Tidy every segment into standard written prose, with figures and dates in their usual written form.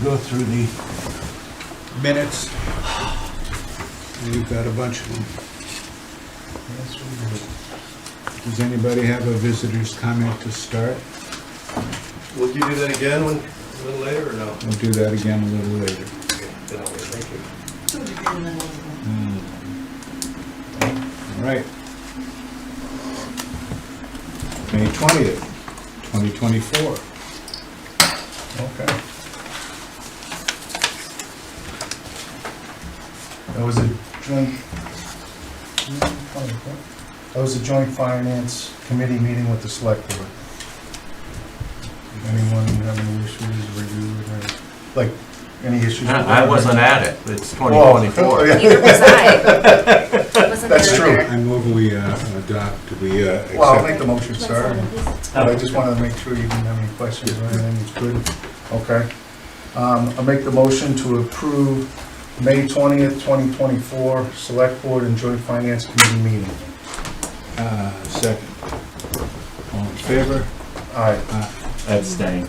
Go through the minutes. You've got a bunch of them. Yes, we Does anybody have a visitor's comment to start? Will you do that again a little later or no? We'll do that again a little later. Okay, then I'll wait. Thank you. All right. May 20th, 2024. Okay. That was a joint finance committee meeting with the select board. Anyone have any issues, review, or like, any issues? with I that? wasn't at it, it's 2024. Oh, yeah. Neither was I. Wasn't That's there true. either. I move we adopt, we accept. Well, I'll make the motion, sir. But I just wanted to make sure you didn't have any questions or anything, it's good. Okay. I'll make the motion to approve May 20th, 2024, Select Board and Joint Finance Committee meeting. Second. All in favor? Aye. Abstain.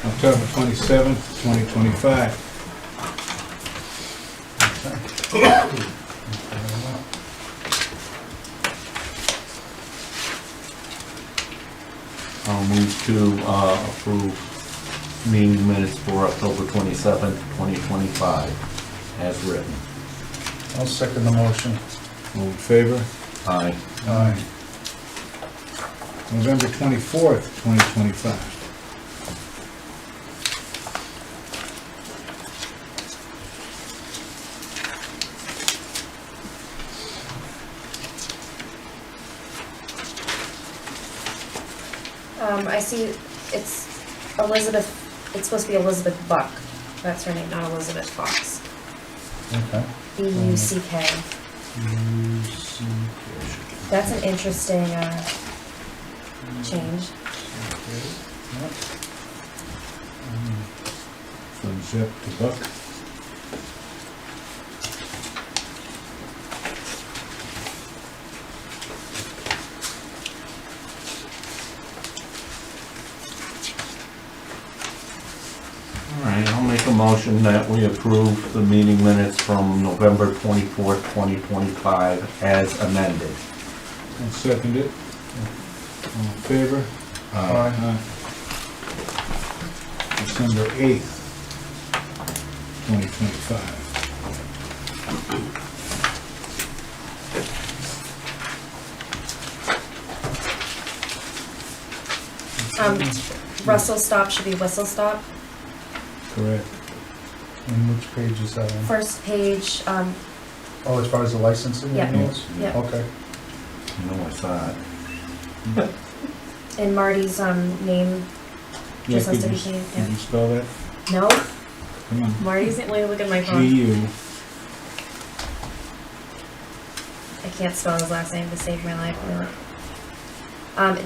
October 27th, 2025. I'll move to approve meeting minutes for October 27th, 2025, as written. I'll second the motion. All in favor? Aye. Aye. November 24th, 2025. I see it's Elizabeth, it's supposed to be Elizabeth Buck. That's her name, not Elizabeth Fox. Okay. B-U-C-K. That's an interesting change. From Zip to Buck. All right, I'll make a motion that we approve the meeting minutes from November 24th, 2025, as amended. I'll second it. All in favor? Aye. December 8th, 2025. Russell stop should be whistle stop. Correct. And which page is that on? First page, Oh, as far as the licensing? Yeah. renewals? yeah, Okay. You know, I saw it. and Marty's name Yeah, just has could to be you, changed, could yeah. you spell that? No, Come on. Marty's, let me look at my phone. G-U. I can't spell his last name to save my life.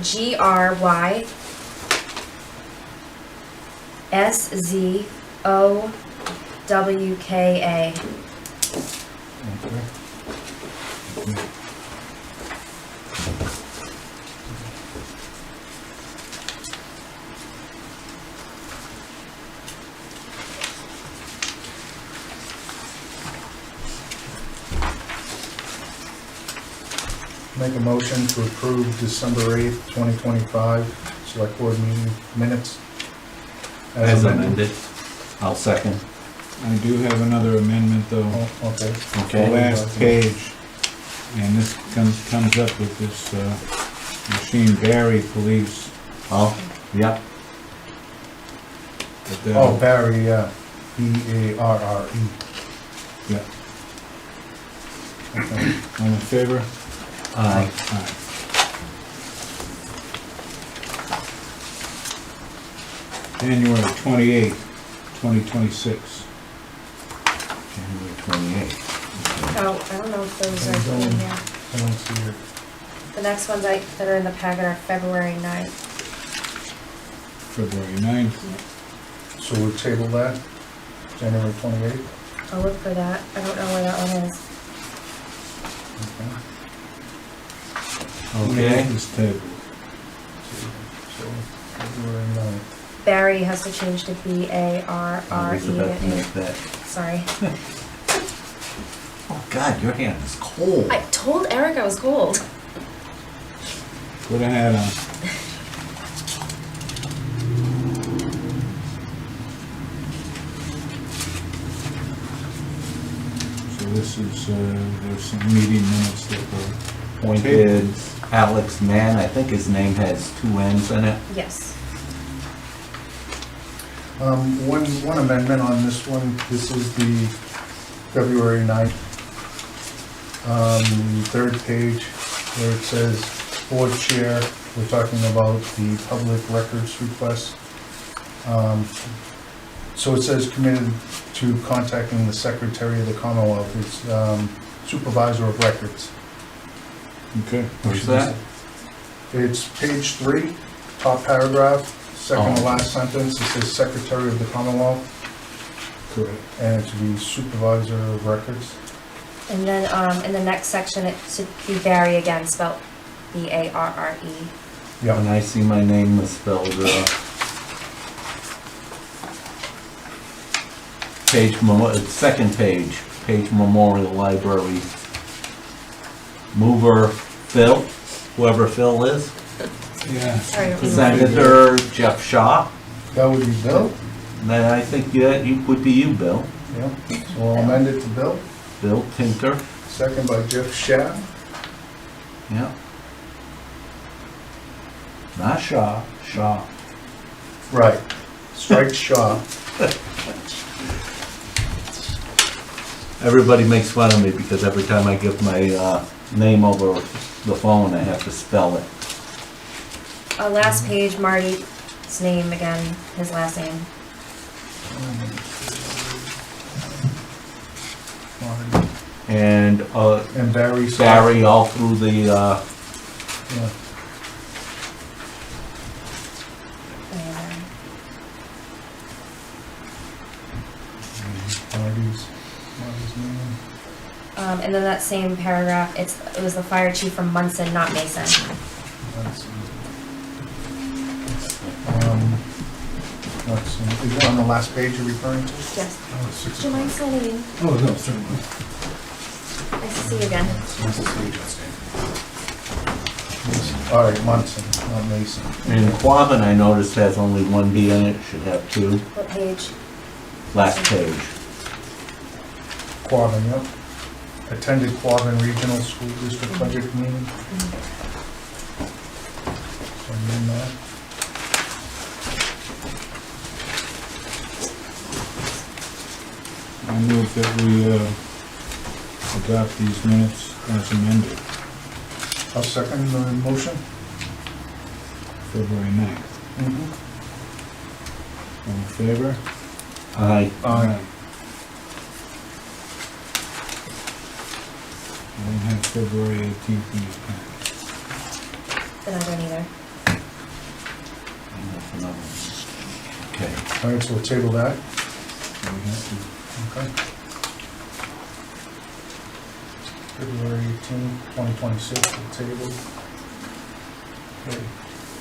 G-R-Y S-Z-O-W-K-A. Okay. Make a motion to approve December 8th, 2025, Select Board meeting minutes. As amended. I'll second. I do have another amendment, though. Oh, okay. The Okay. last page, and this comes up with this machine Barry Police. Oh, yeah. But that- Oh, Barry, yeah. B-A-R-R-E. Yeah. Okay. All in favor? Aye. Aye. January 28th, 2026. January 28th. Oh, I don't know if those are in here. I don't see it. The next ones that are in the packet are February 9th. February 9th. So we'll table that, January 28th? I'll look for that. I don't know where that one is. Okay. Okay. This table. So, February 9th. Barry has to change to B-A-R-R-E. Elizabeth made that. Sorry. Oh God, your hand is cold. I told Eric I was cold. Put a hat on. So this is, there's some meeting minutes that were Appointed Alex Mann, I think his name has 2 N's in it. Yes. One amendment on this one, this is the February 9th, third page, where it says board chair, we're talking about the public records request. So it says committed to contacting the Secretary of the Commonwealth, it's supervisor of records. Okay. What's that? It's page 3, top paragraph, second to Oh. last sentence, it says Secretary of the Commonwealth, Correct. and it should be supervisor of records. And then, in the next section, it should be Barry again, spelled B-A-R-R-E. When I see my name misspelled, second page, page Memorial Library. Mover Phil, whoever Phil is. Yeah. Sorry, it was- Senator Jeff Shaw. That would be Bill, Then I think that would be you, Bill. yeah, so I'll amend it to Bill, Bill Tinker. second by Jeff Shab. Yeah. Not Shaw, Shaw. Right, strike Shaw. Everybody makes fun of me because every time I give my name over the phone, I have to spell it. Last page, Marty's name again, his last name. And And Barry. Barry all through the, Yeah. And Marty's name. and then that same paragraph, it was the fire chief from Munson, not Mason. Let's see. Let's see, is it on the last page you're referring to? Yes. Oh, it's 6 Do you mind o'clock. signing in? Oh, no, certainly. Nice to see you again. Nice to see you, Justin. All right, Munson, not Mason. and Quabbin I noticed has only 1 B in it, should have 2. What page? Last page. Quabbin, yep. Attended Quabbin Regional School District budget meeting. So I'm in that. I move that we adopt these minutes as amended, I'll second the motion. February 9th. Mhm. All in favor? Aye. Aye. I don't have February 18th in this packet. Then I don't either. Okay. All right, so we'll table that. So we have to, Okay. February 18th, 2026, we'll table. Okay.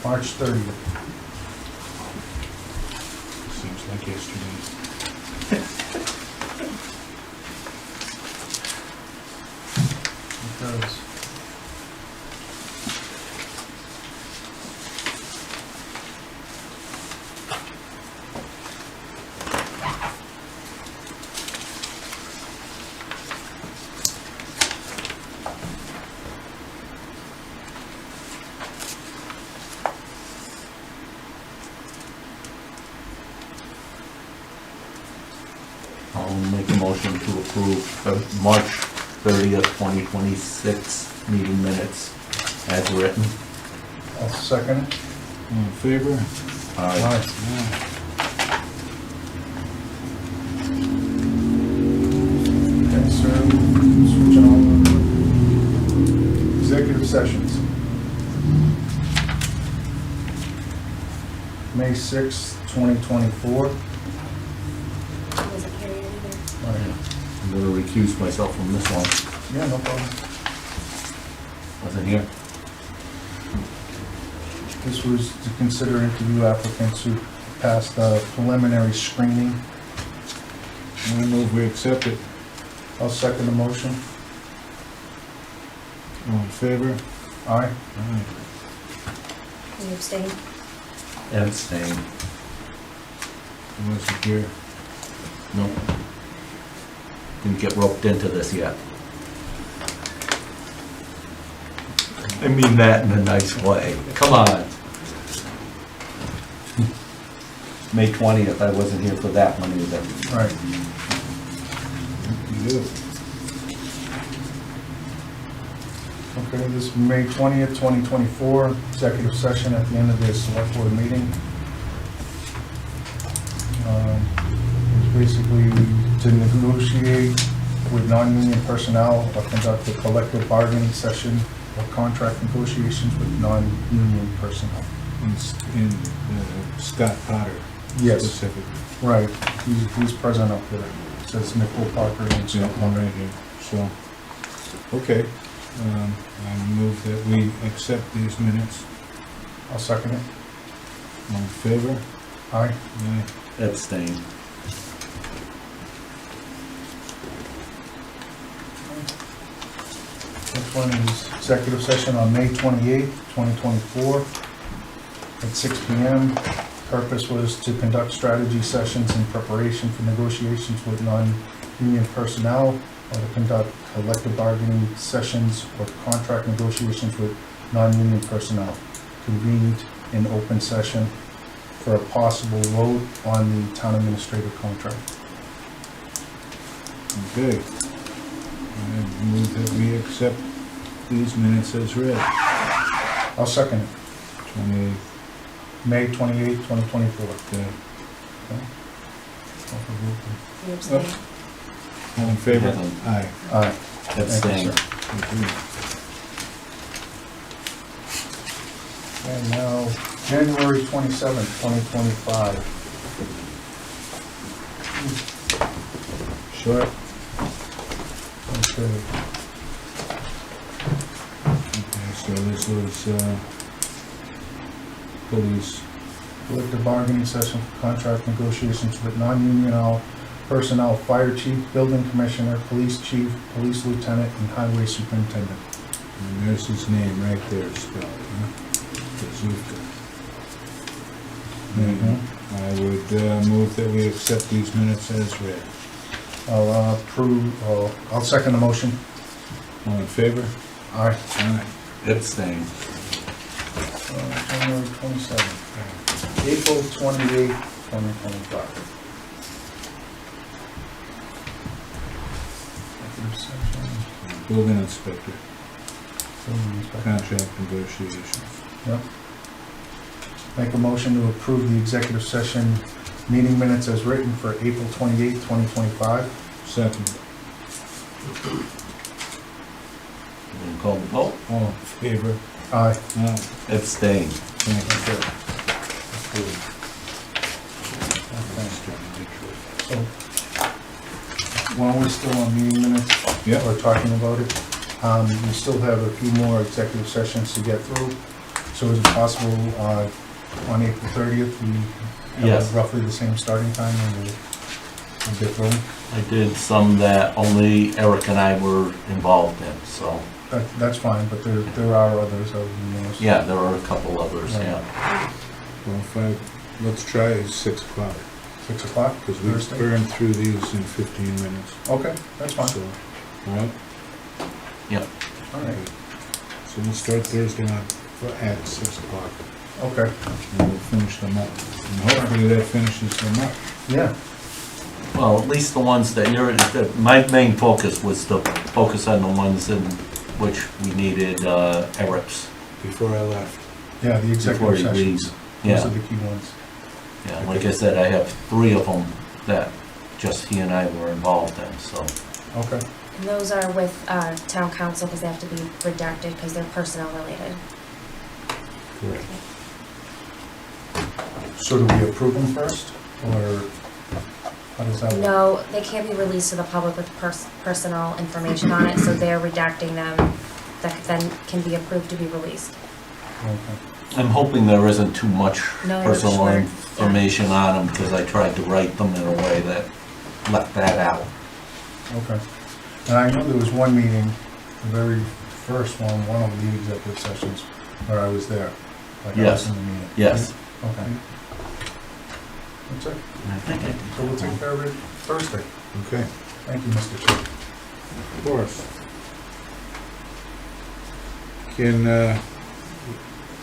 March 30th. seems like yesterday. It does. I'll make a motion to approve March 30th, 2026 meeting minutes as written. I'll second it. All in favor? Aye. Aye. Aye. Okay, so switch on. Executive sessions. May 6th, 2024. I wasn't here yet either. All right. I'm gonna recuse myself from this one. Yeah, no problem. Wasn't here. This was to consider interview applicants who pass the preliminary screening. I'm gonna move we accept it. I'll second the motion. All in favor? Aye. Aye. Can you abstain? Abstain. I wasn't here. Nope. Didn't get roped into this yet. I mean that in a nice way. Come on. May 20th, I wasn't here for that one either. Right. You do. Okay, this is May 20th, 2024, executive session at the end of the select board meeting. It's basically to negotiate with non-union personnel or conduct a collective bargaining session or contract negotiations with non-union personnel. In Scott Potter Yes. specifically. Right, he's present up there. It says Nicole Parker and Yeah, stuff all on right it. here, so, okay. I move that we accept these minutes. I'll second it. All in favor? Aye. Aye. Abstain. Next one is executive session on May 28th, 2024 at 6 PM. Purpose was to conduct strategy sessions in preparation for negotiations with non-union personnel or to conduct collective bargaining sessions or contract negotiations with non-union personnel convened in open session for a possible vote on the town administrative contract. Okay. I move that we accept these minutes as read. I'll second it. 28th, May 28th, 2024. okay. Can you abstain? All in favor? Heaven. Aye. Aye. Abstain. Thank you. And now, January 27th, 2025. Short? Okay. Okay, so this was, police. Collective bargaining session for contract negotiations with non-union personnel, fire chief, building commissioner, police chief, police lieutenant, and highway superintendent. And there's his name right there spelled, huh? Bazooka. And I would move that we accept these minutes as read. I'll second the motion. All in favor? Aye. Aye. Abstain. January 27th. April 28th, 2025. Executive session. Building inspector, Building inspector. contract negotiations. Yep. Make a motion to approve the executive session meeting minutes as written for April 28th, 2025. Second. You can call the vote. All in favor? Aye. Aye. Abstain. Thank you. Okay. So, while we're still on meeting minutes, Yep. or talking about it, we still have a few more executive sessions to get through. So is it possible, on April 30th, we Yes. have roughly the same starting time and we'll get through? I did some that only Eric and I were involved in, so, That's fine, but there are others other than those. yeah, there are a couple others, yeah. Well, let's try 6 o'clock, 6 o'clock, because we Thursday? burned through these in 15 minutes. Okay, that's fine. So, all right? Yep. All right, So we'll start Thursday night at 6 o'clock, okay, and we'll finish them up. And hopefully that finishes them up. yeah, Well, at least the ones that my main focus was to focus on the ones in which we needed Eric's Before I left. yeah, the before executive he sessions. leaves. Those Yeah, are the key ones. yeah, like I said, I have 3 of them that just he and I were involved in, so. Okay, And those are with town council because they have to be redacted because they're personnel related. Correct. so do we approve them first, or how does that work? No, they can't be released to the public with personal information on it, so they're redacting them that then can be approved to be released. Okay. I'm hoping there isn't too much No, I'm personal sure. information on them, because I tried to write them in a way that left that out. Okay. And I know there was one meeting, the very first one of the executive sessions, where I was there. Like I was Yes. in the meeting. Yes. Okay. That's it. I think I did. So we'll take care of it Thursday. Okay, Thank you, Mr. Chair. of course. Can,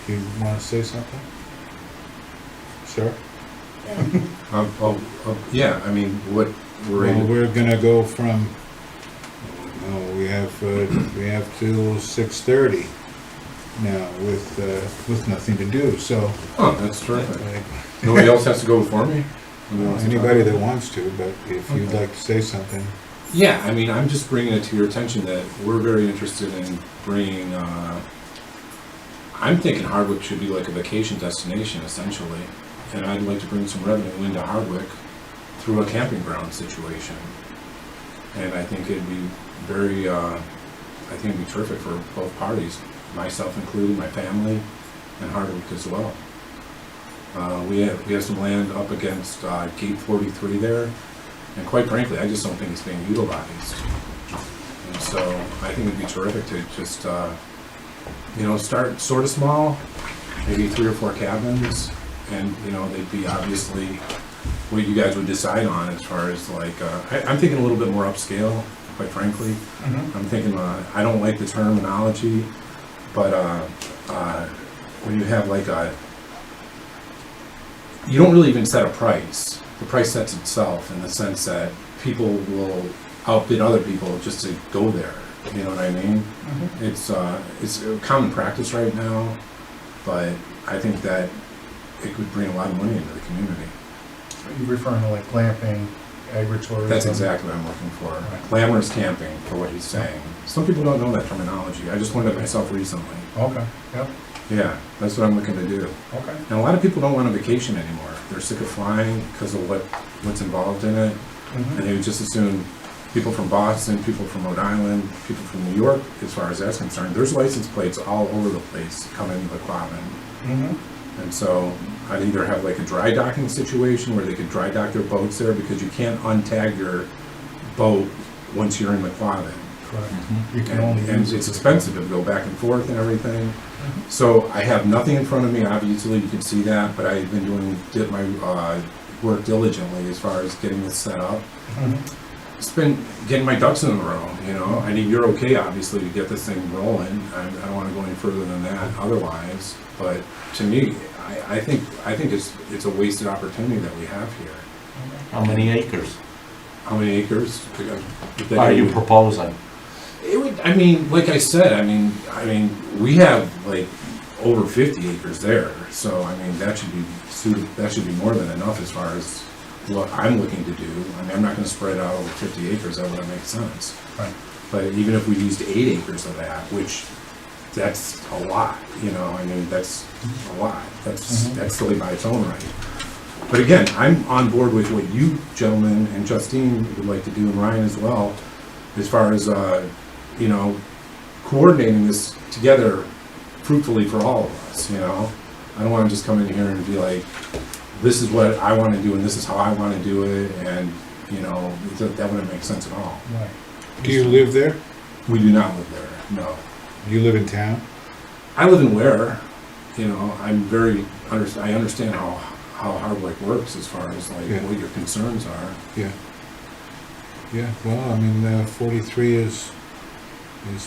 you wanna say something? Sir? Yeah. Yeah, I mean, what we're Well, able, we're gonna go from, no, we have till 6:30 now with nothing to do, so. oh, that's terrific. like, Nobody else has to go before me? Nobody wants to talk? Anybody that wants to, but if you'd Okay. like to say something. Yeah, I mean, I'm just bringing it to your attention that we're very interested in bringing, I'm thinking Hardwick should be like a vacation destination essentially. And I'd like to bring some revenue into Hardwick through a camping ground situation. And I think it'd be very, I think it'd be terrific for both parties, myself included, my family, and Hardwick as well. We have some land up against Gate 43 there, and quite frankly, I just don't think it's being utilized. And so I think it'd be terrific to just, start sort of small, maybe 3 or 4 cabins, and, they'd be obviously what you guys would decide on as far as like, I'm thinking a little bit more upscale, quite frankly. I'm thinking, I don't like the terminology, but when you have like you don't really even set a price. The price sets itself in the sense that people will outbid other people just to go there. You know what I mean? It's a common practice right now, but I think that it could bring a lot of money into the community. Are you referring to like glamping, agritourism? That's exactly what I'm looking for. Right. Glamorous camping, for what he's saying. Some people don't know that terminology. I just learned it myself recently. Okay, yep, Yeah, that's what I'm looking to do. okay. And a lot of people don't want a vacation anymore. They're sick of flying because of what's involved in it. And they would just assume people from Boston, people from Rhode Island, people from New York, as far as that's concerned. There's license plates all over the place coming into the Quabbin. And so I'd either have like a dry docking situation where they could dry dock their boats there, because you can't untag your boat once you're in the Quabbin. Correct. You can only And use it. it's expensive to go back and forth and everything. So I have nothing in front of me, obviously, you can see that, but I've been did my work diligently as far as getting this set up. It's been getting my ducks in a row, I need your okay, obviously, to get this thing rolling. I don't want to go any further than that otherwise, but to me, I think it's a wasted opportunity that we have here. How many acres How many acres? are you proposing? It would, like I said, we have like over 50 acres there, so that should be that should be more than enough as far as what I'm looking to do. I'm not gonna spread out over 50 acres, that wouldn't make sense. Right. But even if we used 8 acres of that, which that's a lot, that's a lot. That's silly by its own right. But again, I'm on board with what you gentlemen and Justine would like to do, and Ryan as well, as far as, coordinating this together fruitfully for all of us, I don't want to just come in here and be like, this is what I want to do and this is how I want to do it, and, that wouldn't make sense at all. Right. Do you live there? We do not live there, no. You live in town? I live in Ware, I understand how Hardwick works as far as like Yeah. what your concerns are. Yeah. Yeah, well, 43 is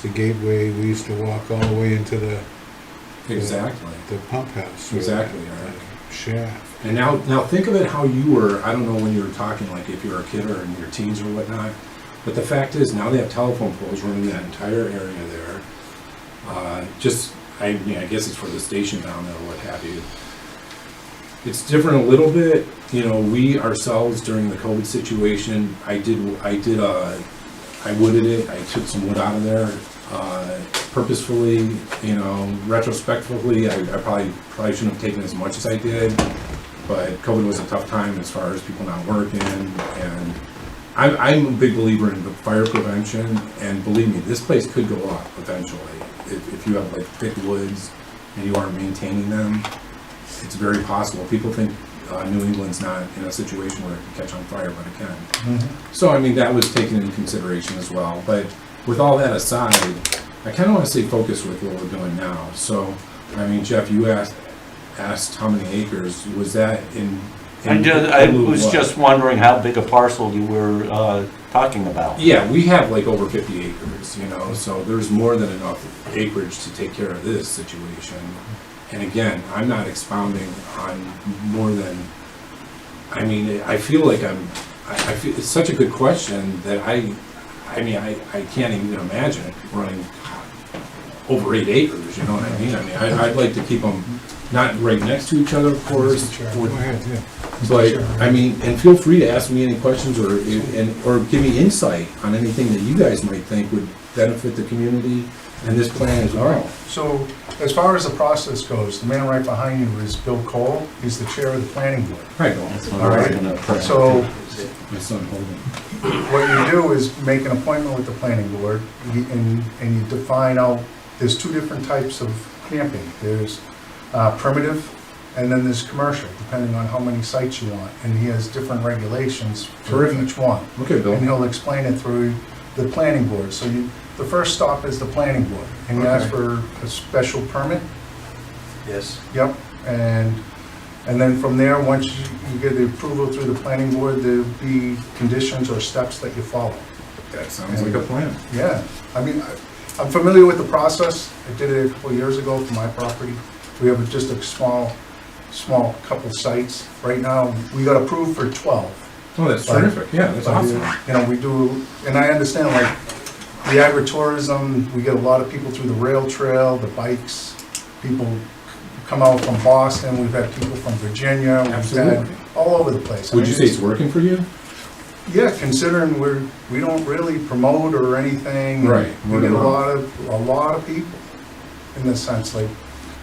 the gateway. We used to walk all the way into the Exactly. pump house. or Exactly, the Eric. shaft. And now think of it how you were, I don't know when you were talking, like if you were a kid or in your teens or whatnot, but the fact is now they have telephone poles running that entire area there. I guess it's for the station down there or what have you. It's different a little bit, we ourselves during the COVID situation, I wooded it, I took some wood out of there, purposefully, retrospectively, I probably shouldn't have taken as much as I did, but COVID was a tough time as far as people not working, and I'm a big believer in the fire prevention, and believe me, this place could go up eventually, if you have like thick woods, and you aren't maintaining them, it's very possible. People think New England's not in a situation where it can catch on fire, but it can. So, I mean, that was taken into consideration as well. But with all that aside, I kind of want to stay focused with what we're doing now. So, I mean, Jeff, you asked how many acres. Was that in I was just wondering how big a parcel you were talking about. Yeah, we have like over 50 acres, you know, so there's more than enough acreage to take care of this situation. And again, I'm not expounding on more than, I mean, I feel like I feel it's such a good question that I mean, I can't even imagine it running over 8 acres, you know what I mean? I mean, I'd like to keep them not right next to each other, of course. Go ahead, yeah. But, I mean, and feel free to ask me any questions or give me insight on anything that you guys might think would benefit the community and this plan as well. So, as far as the process goes, the man right behind you is Bill Cole. He's the chair of the planning board. Right, All right. So, my son Holden. what you do is make an appointment with the planning board, and you define out, there's 2 different types of camping. There's primitive, and then there's commercial, depending on how many sites you want. And he has different regulations for Terrific. each one. Okay, Bill. And he'll explain it through the planning board. So the first stop is the planning board, and you ask for a special permit. Yes. Yep, and then from there, once you get the approval through the planning board, there'll be conditions or steps that you follow. That sounds like a plan. Yeah, I mean, I'm familiar with the process. I did it a couple of years ago for my property. We have just a small couple sites. Right now, we got approved for 12. Oh, that's terrific. Yeah, that's awesome. You know, we do, and I understand, like, the agritourism, we get a lot of people through the rail trail, the bikes, people come out from Boston, we've had people from Virginia, we've Absolutely. had all over the place. I Would mean, you say it's working for you? Yeah, considering we don't really promote or anything. Right. We get a lot of people in this sense, like,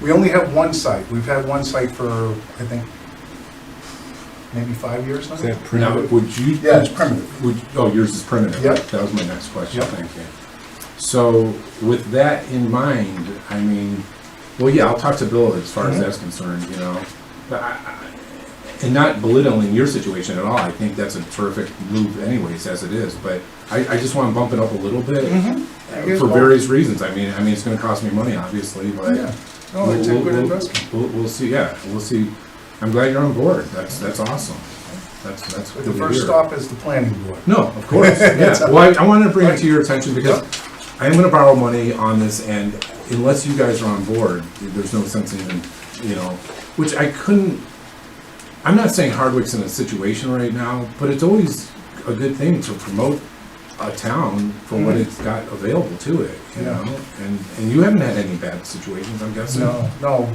we only have one site. We've had one site for, I think, maybe 5 years now. Is that Now, primitive? would you? Yeah, it's primitive. Oh, yours is primitive. Yep. That was my next question. Yep. Thank you. So with that in mind, I mean, well, yeah, I'll talk to Bill as far as that's concerned, you know. But and not belittling your situation at all. I think that's a terrific move anyways, as it is. But I just want to bump it up a little bit for various reasons. I mean, it's going to cost me money, obviously, but Yeah, no, it's a good investment. we'll see. Yeah, we'll see. I'm glad you're on board. That's awesome. That's But good the to first hear. stop is the planning board. No, of course. Yeah. Well, I wanted to bring it to your attention because I am going to borrow money on this, and unless you guys are on board, there's no sense in even, you know, which I couldn't. I'm not saying Hardwick's in a situation right now, but it's always a good thing to promote a town for what it's got available to it, you know. And you haven't had any bad situations, I'm guessing. No.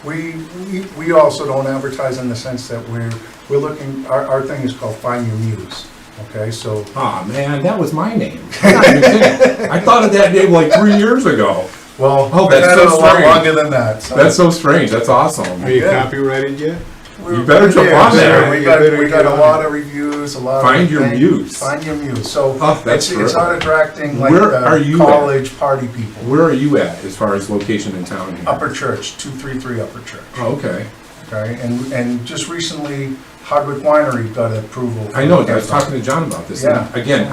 We also don't advertise in the sense that we're looking, our thing is called Find Your Muse, okay, so. Aw, man, that was my name. I'm not even kidding. I thought of that name like 3 years ago. Well, Oh, that's we've had so it a lot strange. longer than that. So. That's so strange. That's awesome. Are you Yeah. copyrighted yet? You better jump on there. We You got better a get on lot it. of reviews, a lot Find of. Your Muse. Find Your Muse, so Oh, that's it's not terrific. attracting like Where are you at? college party people. Where are you at as far as location in town here? Upper Church, 233 Upper Church, Oh, okay. okay, and just recently Hardwick Winery got approval. I know. I was talking to John about this. Yeah. And again,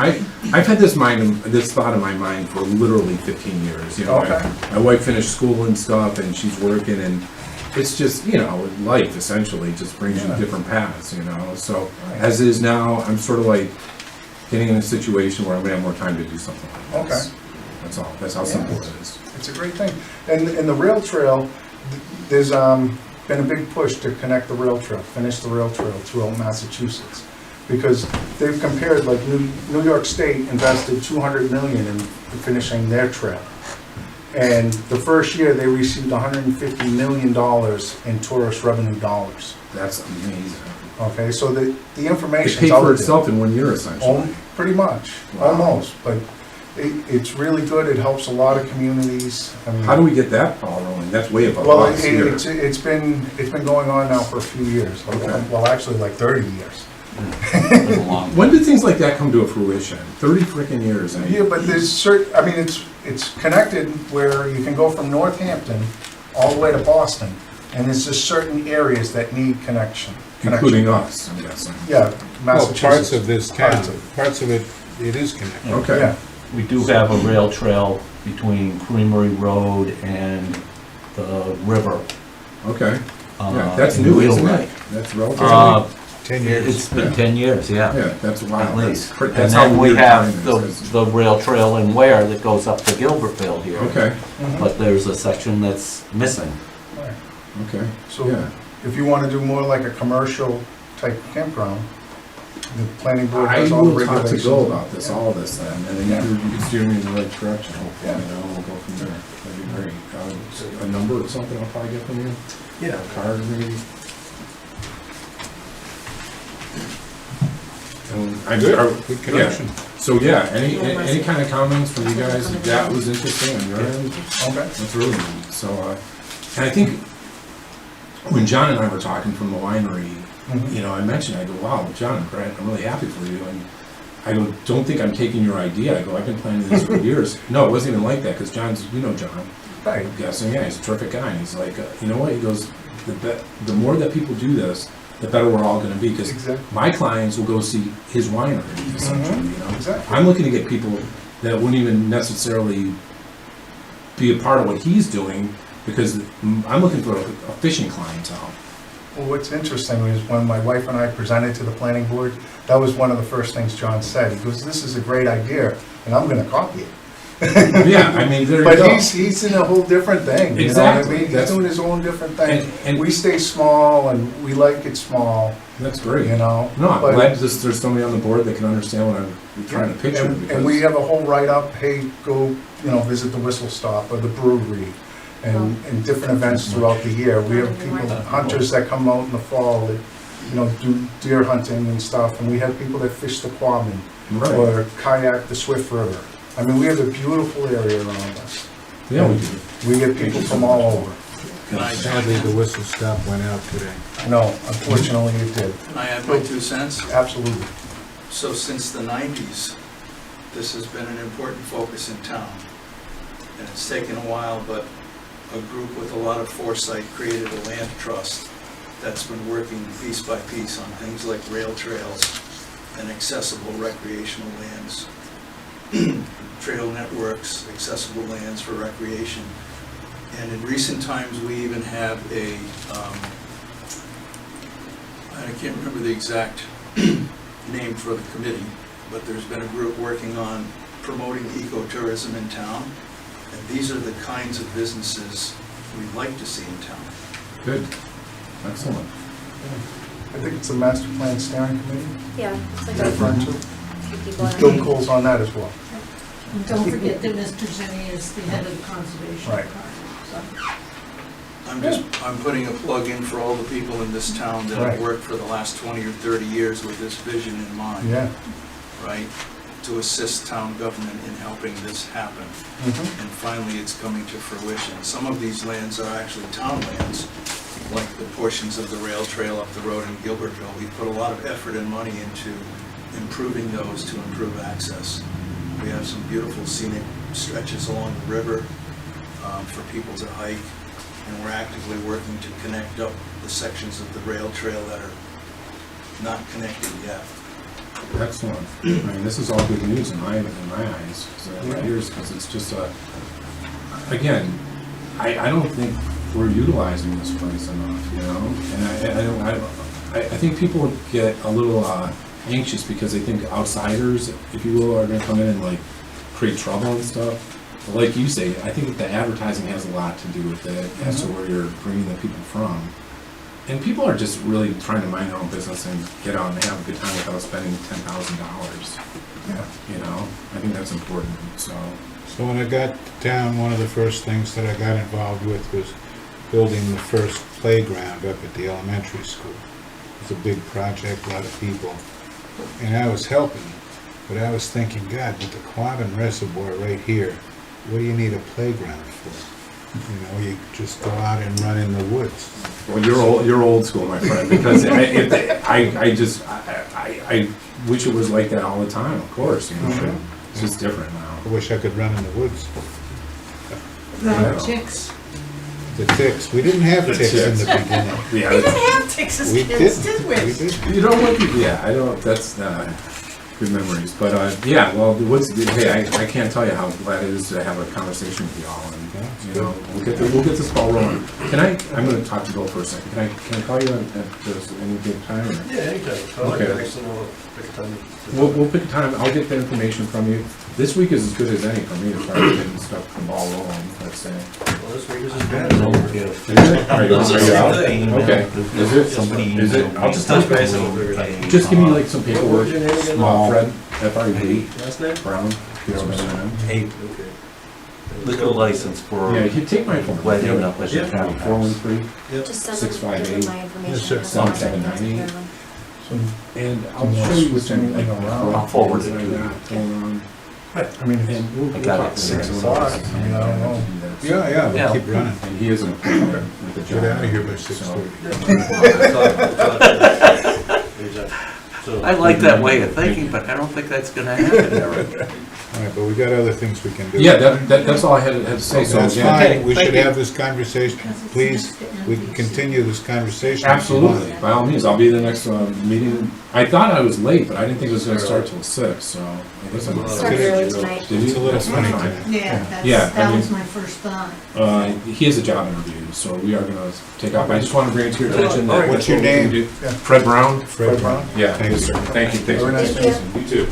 I've had this thought in my mind for literally 15 years. You know, Okay. my wife finished school and stuff, and she's working, and it's just, you know, life essentially just brings you Yeah. different paths. You know, so Right. as is now, I'm sort of like getting in a situation where I'm gonna have more time to do something like this. Okay. That's all. That's how simple it is. It's a great thing. And the rail trail, there's been a big push to connect the rail trail, finish the rail trail throughout Massachusetts. Because they've compared, like New York State invested $200 million in finishing their trail. And the first year, they received $150 million in tourist revenue dollars. That's amazing. Okay, so the It information's paid out for there. itself in 1 year essentially. Pretty much, Wow. almost, but it's really good, it helps a lot of communities. I mean, How do we get that ball rolling? That's way above well, us here. it's been going on now for a few years, Okay. well, actually like 30 years. When did things like that come to a fruition? 30 freaking years. I mean, Yeah, but there's certain, I mean, it's connected where you can go from Northampton all the way to Boston. And there's just certain areas that need connection. Including us, I'm guessing. Yeah, Well, Massachusetts. parts of this town, Parts parts of it, it is connected. Okay. Yeah, We do have a rail trail between Creamery Road and the river. Okay. uh, Yeah, that's in new, isn't Wheelwright. it? That's relatively. Uh, 10 years. It's been Yeah. 10 years, yeah. Yeah, that's At wild. least. That's And how then we weird have time is, the rail trail in Ware that goes up to Gilbertville here. Okay, But there's a section that's missing. right. okay. So Yeah. if you want to do more like a commercial type campground, the planning board I has all the will talk to regulations. Bill about this, Yeah. all of this then, and then Yeah. you can steer me in the right direction, hopefully, Yeah. you know, we'll go from there. That'd be great. A number or something I'll probably get from you? Yeah. A card maybe? And I Good connection. So yeah, any kind of comments from you guys, that was interesting on your end? Okay. That's really neat. So, and I think when John and I were talking from the winery, you know, I mentioned, I go, wow, John, Brett, I'm really happy for you. And I go, don't think I'm taking your idea. I go, I've been planning this for years. No, it wasn't even like that, because John's, you know John, Right. I'm guessing, yeah, he's a terrific guy. And he's like, you know what, he goes, the more that people do this, the better we're all gonna be, because Exactly. my clients will go see his winery, essentially, you know? Exactly. I'm looking to get people that wouldn't even necessarily be a part of what he's doing, because I'm looking for a fishing clientele. Well, what's interesting is when my wife and I presented to the planning board, that was one of the first things John said. He goes, this is a great idea, and I'm gonna copy it. Yeah, I mean, there you But go. he's in a whole different thing, you know what I Exactly. mean? He's That's- doing his own different thing. And We stay small, and we like it small, that's great. you know? No, I'm But- glad there's somebody on the board that can understand what I'm trying to picture. And we have a whole write-up, hey, go, you know, visit the Whistle Stop or the brewery, and different events throughout the year. We have people, hunters that come out in the fall, that, you know, do deer hunting and stuff, and we have people that fish the Quabbin Right. or kayak the Swift River. I mean, we have a beautiful area around us. Yeah, we do. We get people from all over. Sadly, the whistle stop went out today. No, unfortunately it did, Can I add my 2 cents? absolutely. So since the 90s, this has been an important focus in town. And it's taken a while, but a group with a lot of foresight created a land trust that's been working piece by piece on things like rail trails and accessible recreational lands, trail networks, accessible lands for recreation. And in recent times, we even have I can't remember the exact name for the committee, but there's been a group working on promoting ecotourism in town. And these are the kinds of businesses we'd like to see in town. Good. Excellent. I think it's a master plan steering committee Yeah, it's like you're a referring to. few people on Bill it. Cole's on that as well. And don't forget that Mr. Zinni is the head of the conservation Right. department, so. I'm putting a plug in for all the people in this town that Right. have worked for the last 20 or 30 years with this vision in mind. Yeah. Right? To assist town government in helping this happen. Mhm. And finally, it's coming to fruition. Some of these lands are actually town lands, like the portions of the rail trail up the road in Gilbertville. We put a lot of effort and money into improving those to improve access. We have some beautiful scenic stretches along the river for people to hike, and we're actively working to connect up the sections of the rail trail that are not connected yet. Excellent. I mean, this is all good news in my eyes, because it's just again, I don't think we're utilizing this place enough, you know? And I think people get a little anxious because they think outsiders, if you will, are gonna come in and like create trouble and stuff. But like you say, I think the advertising has a lot to do with it as to where you're bringing the people from. And people are just really trying to mind their own business and get out and have a good time without spending $10,000. Yeah. You know, I think that's important. So So when I got to town, one of the first things that I got involved with was building the first playground up at the elementary school. It was a big project, a lot of people. And I was helping, but I was thinking, God, with the Quabbin Reservoir right here, what do you need a playground for? You know, you just go out and run in the woods. well, you're old school, my friend, because I wish it was like that all the time. Of course, you know, it's just different now. I wish I could run in the woods. There are chicks. The ticks, we didn't have ticks in the beginning. We Yeah, didn't have ticks as We kids, didn't, did we? we didn't. you know what? Yeah, I don't. That's good memories. But yeah, well, hey, I can't tell you how glad it is to have a conversation with y'all, and you know, we'll get this ball rolling. I'm going to talk to Bill for a second. Can I call you at any good time? Or? Yeah, anytime. Call Okay. it, Jackson, we'll pick a time. We'll pick a time. I'll get the information from you. This week is as good as any for me as far as getting stuff the ball rolling. Let's say. Well, this week is as bad I don't as get Is it? Are you out? Okay. Is it? Somebody Is it? I'll just touch base. Just give me like some paperwork. What's your name again? Small. Fred. F-R-E-D. Last name? Brown. Hey, Okay. liquor license for Yeah, you take my phone. wedding up at the Yeah. county. 413. Just send 658. them, give them my information. Yes, sir. and I'll send them 7798. to them. So, And Do I'll you want show you to what's switch anything like around? I'll forward it like to you. that going on. I mean, And we'll I got talk it to 6 him. o'clock. I mean, I don't know. Yeah, Yeah. we'll keep running. And he is an appointment with the job. Get out of here by So- 6:30. I like that way of thinking, but I don't think that's gonna happen, Eric. All right, but we got other things we can do. Yeah, that's all I had to say. So That's yeah. fine, we thank should you. have this conversation, please, we can continue this conversation. if you Absolutely, want. by all means, I'll be the next meeting. I thought I was late, but I didn't think it was gonna start till 6, so I guess I'm. Started early tonight. Did you? It's a little That's funny fine. tonight. Yeah, Yeah, that's, I that mean- was my first thought. He has a job interview, so we are gonna take off. I just wanna bring it to your attention that. What's your that's what we name? can do. Yeah. Fred Brown? Fred Brown? Yeah, Thank yes, you. sir. Thank you, thanks. Very nice Thank you. You too.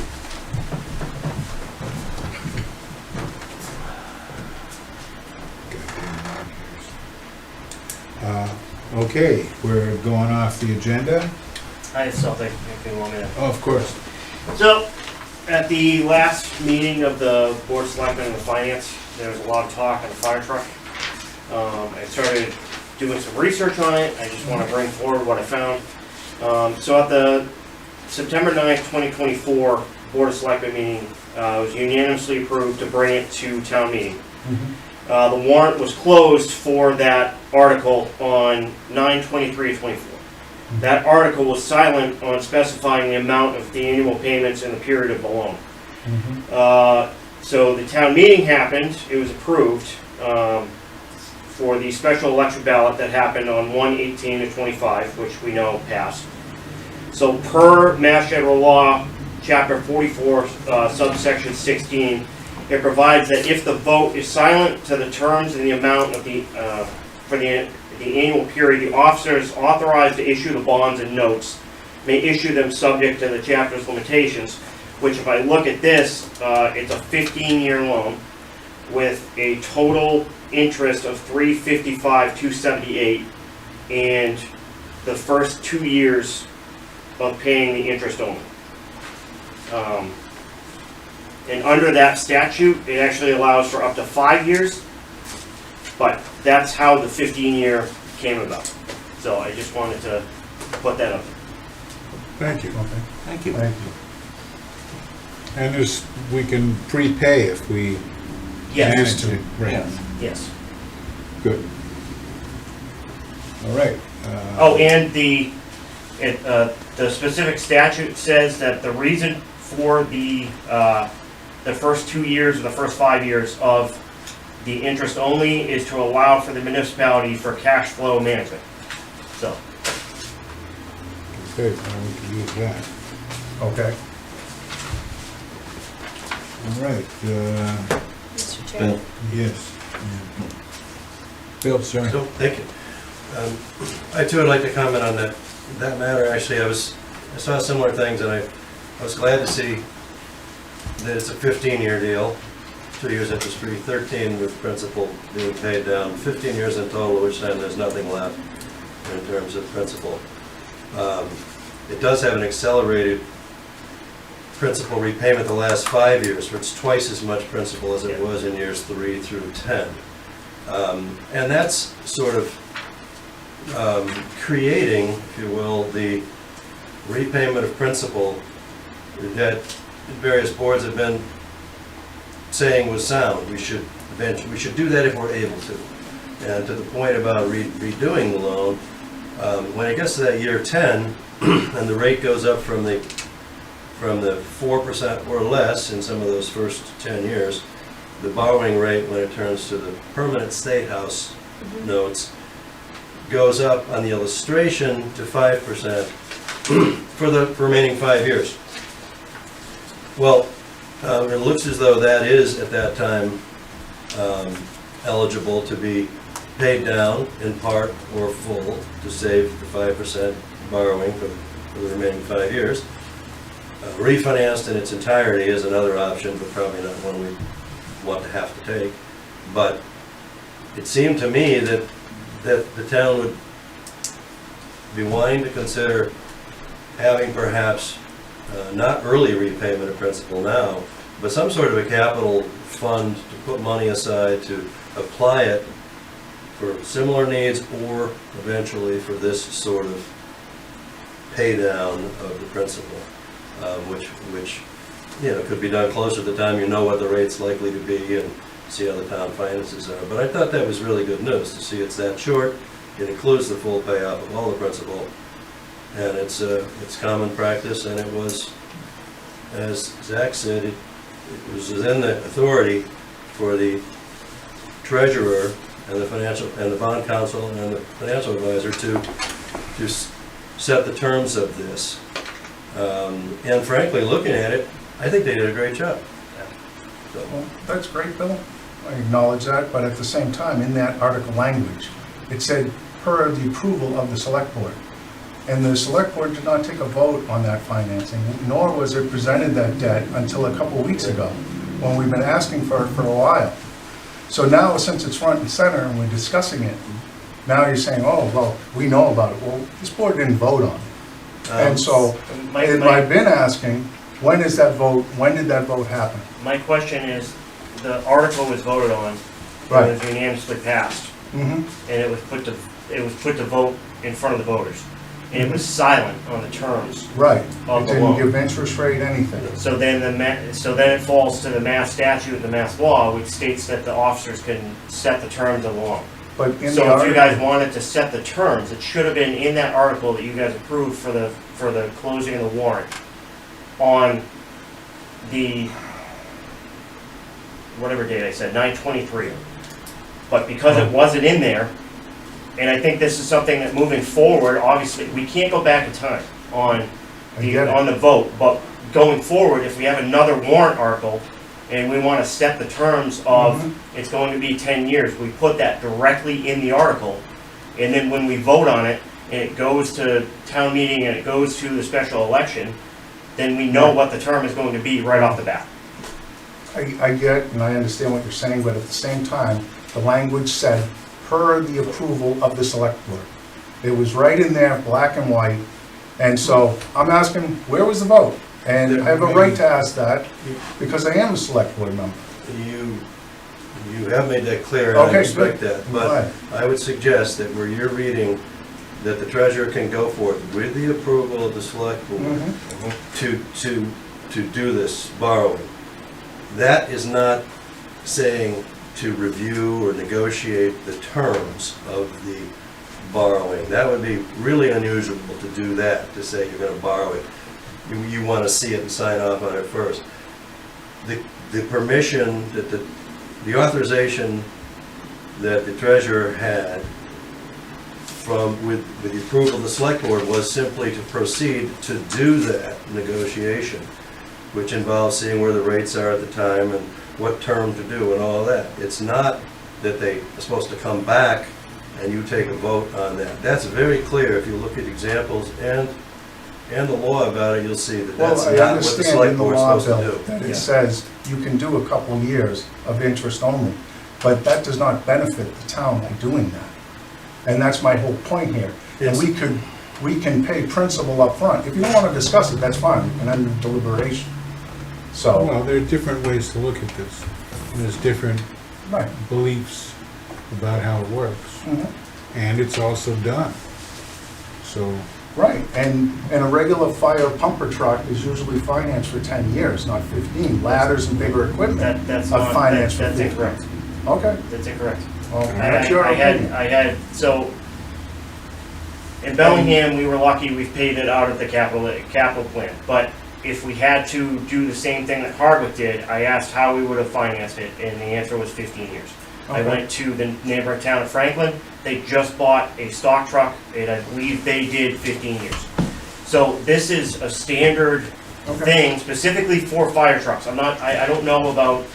Okay, we're going off the agenda. I still think if you want me to. Oh, of course. So, at the last meeting of the Board of Selectmen and the Finance, there was a lot of talk on the fire truck. I started doing some research on it, I just want to bring forward what I found. So at the September 9th, 2024 Board of Selectmen meeting, it was unanimously approved to bring it to town meeting. The warrant was closed for that article on 9/23/24. That article was silent on specifying the amount of the annual payments and the period of the loan. So the town meeting happened, it was approved for the special election ballot that happened on 1/18/25, which we know passed. So per Mass General Law, Chapter 44, subsection 16, it provides that if the vote is silent to the terms and the amount of the, for the annual period, the officers authorized to issue the bonds and notes may issue them subject to the chapter's limitations, which if I look at this, it's a 15-year loan with a total interest of $355,278 and the first 2 years of paying the interest only. And under that statute, it actually allows for up to 5 years, but that's how the 15-year came about. So I just wanted to put that up. Thank you. Okay, Thank you. thank you. And there's, we can prepay if we Yes, manage it. Right, Yes. yes. good. All right. Oh, and the specific statute says that the reason for the first 2 years or the first 5 years of the interest only is to allow for the municipality for cash flow management. So, Okay, well, we can use that. Okay. All right, Mr. Chair. Bill, yes. Bill, sir. So, thank you. I too would like to comment on that matter. Actually, I saw similar things, and I was glad to see that it's a 15-year deal, 2 years interest-free, 13 with principal being paid down, 15 years in total, which then there's nothing left in terms of principal. It does have an accelerated principal repayment the last 5 years, so it's twice as much principal as it was in years 3 through 10. And that's sort of creating, if you will, the repayment of principal that various boards have been saying was sound. We should do that if we're able to. And to the point about redoing the loan, when it gets to that year 10, and the rate goes up from the 4% or less in some of those first 10 years, the borrowing rate when it turns to the permanent state house notes, goes up on the illustration to 5% for the remaining 5 years. Well, it looks as though that is, at that time, eligible to be paid down in part or full to save the 5% borrowing for the remaining 5 years. Refinanced in its entirety is another option, but probably not one we want to have to take. But it seemed to me that the town would be wanting to consider having perhaps not early repayment of principal now, but some sort of a capital fund to put money aside to apply it for similar needs or eventually for this sort of pay down of the principal, which you know could be done closer to the time you know what the rate's likely to be and see how the town finances are. But I thought that was really good news to see it's that short. It includes the full payoff of all the principal, and it's common practice. And it was, as Zach said, it was within the authority for the treasurer and the bond counsel and the financial advisor to set the terms of this. And frankly, looking at it, I think they did a great job. So, Well, that's great, Bill. I acknowledge that, but at the same time, in that article language, it said, per the approval of the select board. And the select board did not take a vote on that financing, nor was it presented that debt until a couple of weeks ago, when we've been asking for it for a while. So now, since it's front and center and we're discussing it, now you're saying, oh, well, we know about it. Well, this board didn't vote on it. And so, I've been asking, when did that vote happen? My question is, the article was voted on, Right. it was unanimously passed, Mm-hmm. and it was put to vote in front of the voters. And it was silent on the terms Right. of It the didn't loan. give interest rate, anything. So then it falls to the Mass statute and the Mass law, which states that the officers can set the terms of the loan. But in the So if you article, guys wanted to set the terms, it should have been in that article that you guys approved for the closing of the warrant on the, whatever date I said, 9/23. But because it wasn't in there, and I think this is something that moving forward, obviously, we can't go back in time on I get it. on the vote, but going forward, if we have another warrant article and we want to set the terms of, Mhm. it's going to be 10 years, we put that directly in the article, and then when we vote on it, and it goes to town meeting and it goes to the special election, then we know what the term is going to be right off the bat. I get and I understand what you're saying, but at the same time, the language said, per the approval of the select board. It was right in there, black and white, and so I'm asking, where was the vote? And I have a right to ask that, because I am a select board member. you have made that clear, and I Okay, respect good. that. But Right. I would suggest that where you're reading that the treasurer can go forth with the approval of the select board Mhm. to do this borrowing. That is not saying to review or negotiate the terms of the borrowing. That would be really unusual to do that, to say you're gonna borrow it. You wanna see it and sign off on it first. The permission, that the authorization that the treasurer had with the approval of the select board was simply to proceed to do that negotiation, which involves seeing where the rates are at the time and what term to do and all of that. It's not that they are supposed to come back and you take a vote on that. That's very clear. If you look at examples and the law about it, you'll see that Well, that's I not what the understand select in the board's law, supposed to Bill, do. that Yeah. it says you can do a couple of years of interest only, but that does not benefit the town by doing that. And that's my whole point here. And It's- we can pay principal up front. If you don't want to discuss it, that's fine, we can end the deliberation. So, Well, there are different ways to look at this. There's different right. beliefs about how it works, Mhm. and it's also done. So, Right, and a regular fire pumper truck is usually financed for 10 years, not 15. Ladders and bigger equipment That's are not, financed for that's 15. incorrect. Okay, That's incorrect. well, that's your opinion. I had, so, in Bellingham, we were lucky, we've paid it out of the capital plan. But if we had to do the same thing that Hardwick did, I asked how we would have financed it, and the answer was 15 years. I Okay. went to the neighboring town of Franklin. They just bought a stock truck, and I believe they did 15 years. So this is a standard Okay. thing specifically for fire trucks. I don't know about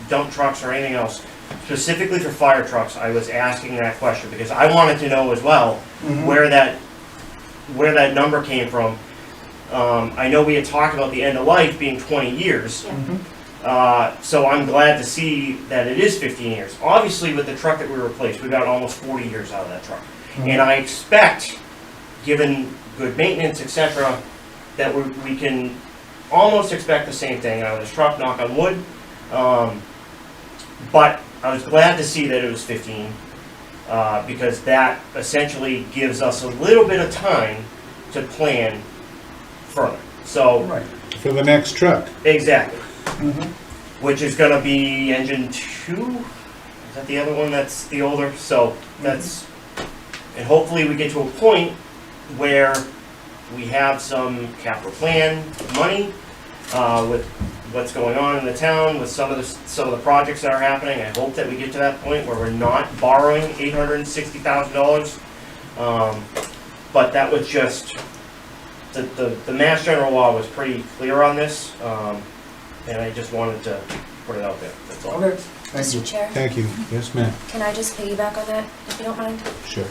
dump trucks or anything else. Specifically for fire trucks, I was asking that question because I wanted to know as well Mhm. where that number came from. I know we had talked about the end of life being 20 years. Mhm. So I'm glad to see that it is 15 years. Obviously, with the truck that we replaced, we got almost 40 years out of that truck. And I expect, given good maintenance, etc., that we can almost expect the same thing out of this truck, knock on wood. But I was glad to see that it was 15, because that essentially gives us a little bit of time to plan further. So, Right. For the next truck. exactly. Mhm. Which is gonna be engine 2? Is that the other one that's the older? So that's, and hopefully we get to a point where we have some capital plan money, with what's going on in the town, with some of the projects that are happening. I hope that we get to that point where we're not borrowing $860,000. But that was just, the Mass General Law was pretty clear on this. And I just wanted to put it out there, that's all. Okay, thank you. Mr. Chair, Thank you. Yes, ma'am. can I just piggyback on that, if you don't mind? Sure.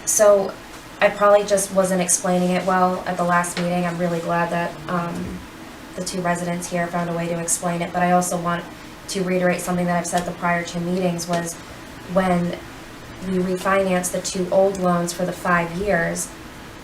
So I probably just wasn't explaining it well at the last meeting. I'm really glad that, the two residents here found a way to explain it, but I also want to reiterate something that I've said the prior two meetings was when we refinanced the two old loans for the 5 years,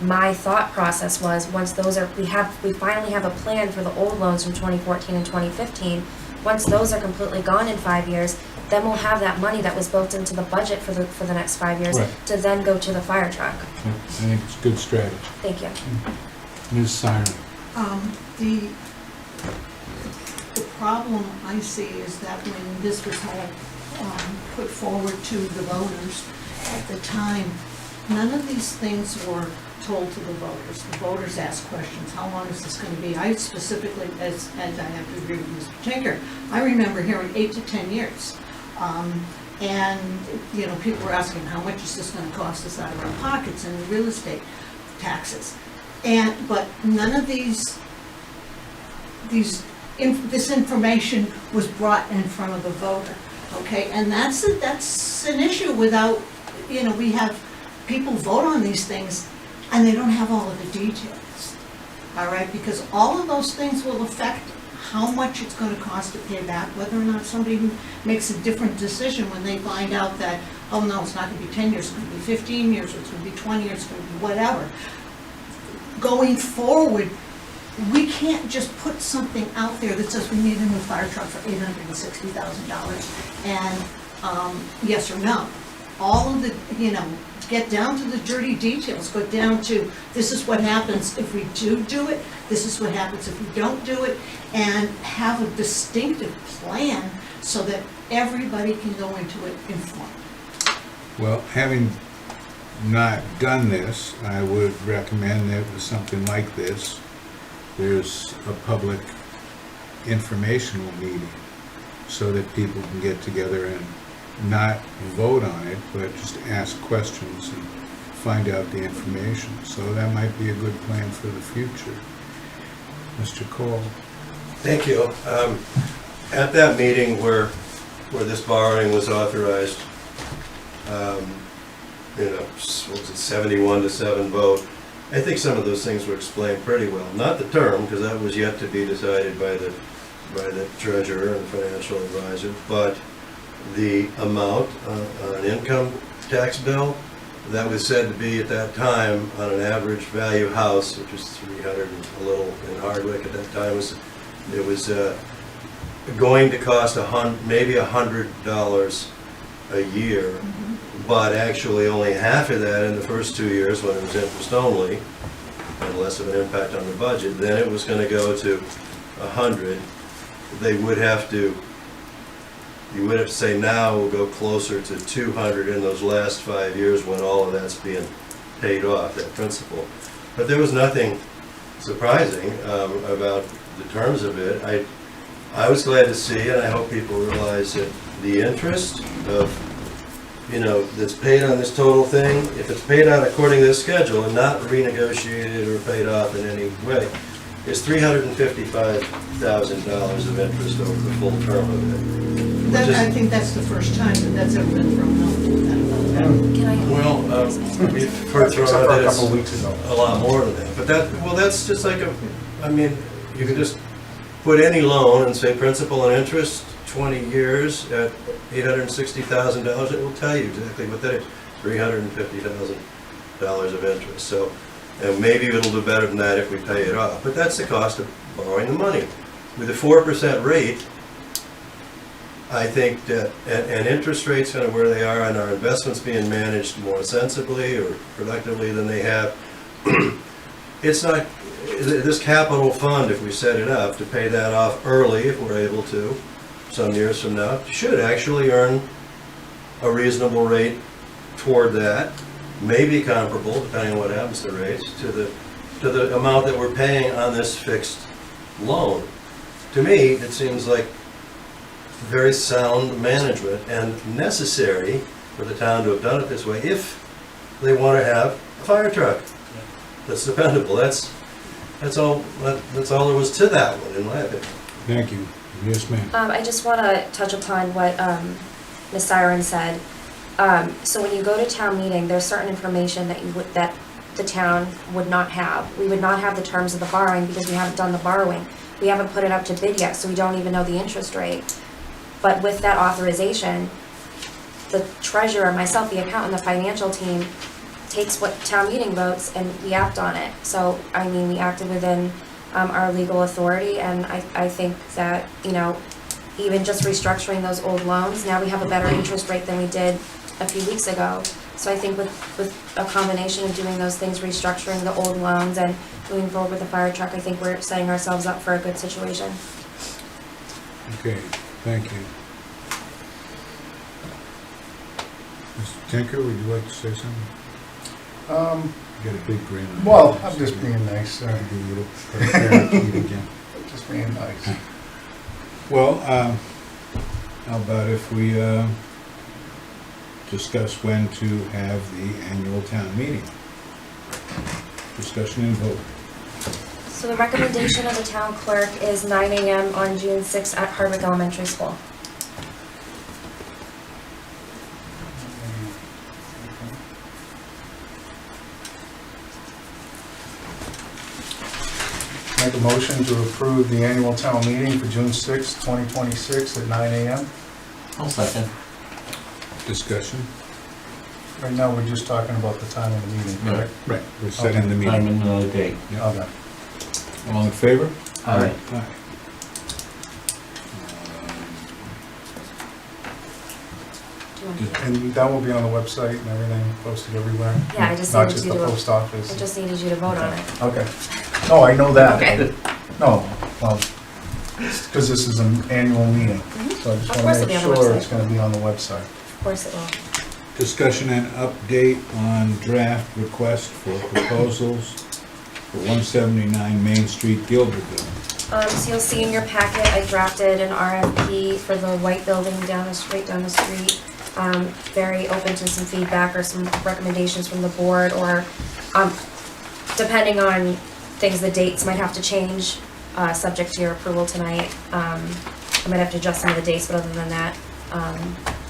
my thought process was once those are, we finally have a plan for the old loans from 2014 and 2015. Once those are completely gone in 5 years, then we'll have that money that was built into the budget for the next 5 years Right. to then go to the fire truck. I think it's a good strategy. Thank you. Ms. Siren. The problem I see is that when this was all put forward to the voters at the time, none of these things were told to the voters. The voters asked questions, how long is this going to be? I specifically, as I have to agree with Mr. Tinker, I remember hearing 8 to 10 years. And, you know, people were asking, how much is this going to cost us out of our pockets and the real estate taxes? But none of this information was brought in front of the voter, okay? And that's an issue without, you know, we have people vote on these things and they don't have all of the details, all right? Because all of those things will affect how much it's going to cost to pay back, whether or not somebody makes a different decision when they find out that, oh no, it's not going to be 10 years, it's going to be 15 years, or it's going to be 20 years, it's going to be whatever. Going forward, we can't just put something out there that says we need a new fire truck for $860,000 and yes or no. All of the, you know, get down to the dirty details, go down to this is what happens if we do it, this is what happens if we don't do it, and have a distinctive plan so that everybody can go into it informed. Well, having not done this, I would recommend that with something like this, there's a public informational meeting so that people can get together and not vote on it, but just ask questions and find out the information. So that might be a good plan for the future. Mr. Cole? Thank you. At that meeting where this borrowing was authorized, you know, what was it, 71 to 7 vote, I think some of those things were explained pretty well. Not the term, because that was yet to be decided by the treasurer and financial advisor, but the amount on an income tax bill that was said to be at that time on an average value house, which was 300 and a little in Hardwick at that time, it was going to cost maybe $100 a year, but actually only half of that in the first 2 years when it was interest only, and less of an impact on the budget. Then it was going to go to 100. You would have to say now we'll go closer to 200 in those last 5 years when all of that's being paid off, that principal. But there was nothing surprising about the terms of it. I was glad to see, and I hope people realize that the interest of, that's paid on this total thing, if it's paid out according to this schedule and not renegotiated or paid off in any way, is $355,000 of interest over the full term of it. That, I think that's the first time that that's ever been thrown out. Can I? Well, we've heard thrown Except out for a that couple of it's weeks ago. a lot more than that. But that's just like you can just put any loan and say principal and interest, 20 years at $860,000, it will tell you exactly what that is, $350,000 of interest. So, and maybe it'll do better than that if we pay it off. But that's the cost of borrowing the money. With a 4% rate, I think that, and interest rates kind of where they are and our investments being managed more sensibly or productively than they have, it's not, this capital fund, if we set it up to pay that off early, if we're able to, some years from now, should actually earn a reasonable rate toward that, maybe comparable, depending on what happens to rates, to the amount that we're paying on this fixed loan. To me, it seems like very sound management and necessary for the town to have done it this way if they want to have a fire truck that's dependable. That's all there was to that one, in my opinion. Thank you. Yes, ma'am. I just want to touch upon what Ms. Myron said. So when you go to town meeting, there's certain information that the town would not have. We would not have the terms of the borrowing because we haven't done the borrowing. We haven't put it up to bid yet, so we don't even know the interest rate. But with that authorization, the treasurer, myself, the accountant, the financial team takes what town meeting votes and we act on it. So, I mean, we acted within our legal authority, and I think that, even just restructuring those old loans, now we have a better interest rate than we did a few weeks ago. So I think with a combination of doing those things, restructuring the old loans and moving forward with the fire truck, I think we're setting ourselves up for a good situation. Okay, thank you. Mr. Tinker, would you like to say something? You got a big grin on your Well, face. I'm just being nice, sir. I'll give you a parakeet again. Just being nice. Well, how about if we discuss when to have the annual town meeting? Discussion and vote. So the recommendation of the town clerk is 9 a.m. on June 6th at Hardwick Elementary School. Make a motion to approve the annual town meeting for June 6, 2026 at 9 a.m. I'll second. Discussion? Right now, we're just talking about the time of the meeting, correct? Right. We're setting the Time meeting. and date. Okay. All in favor? Aye. Aye. Do you want to do that? And that will be on the website and everything, posted everywhere? Yeah, I just Not needed just you the to, post office? I just needed you to vote on it. Okay. No, I know that. Okay. No, well, because this is an annual meeting, so I just Of want course to it'll be make on the sure website. it's going to be on the website. Of course it will. Discussion and update on draft request for proposals for 179 Main Street, Gilderville. So you'll see in your packet, I drafted an RFP for the white building down the street. Very open to some feedback or some recommendations from the board, or depending on things, the dates might have to change, subject to your approval tonight. I might have to adjust some of the dates, but other than that,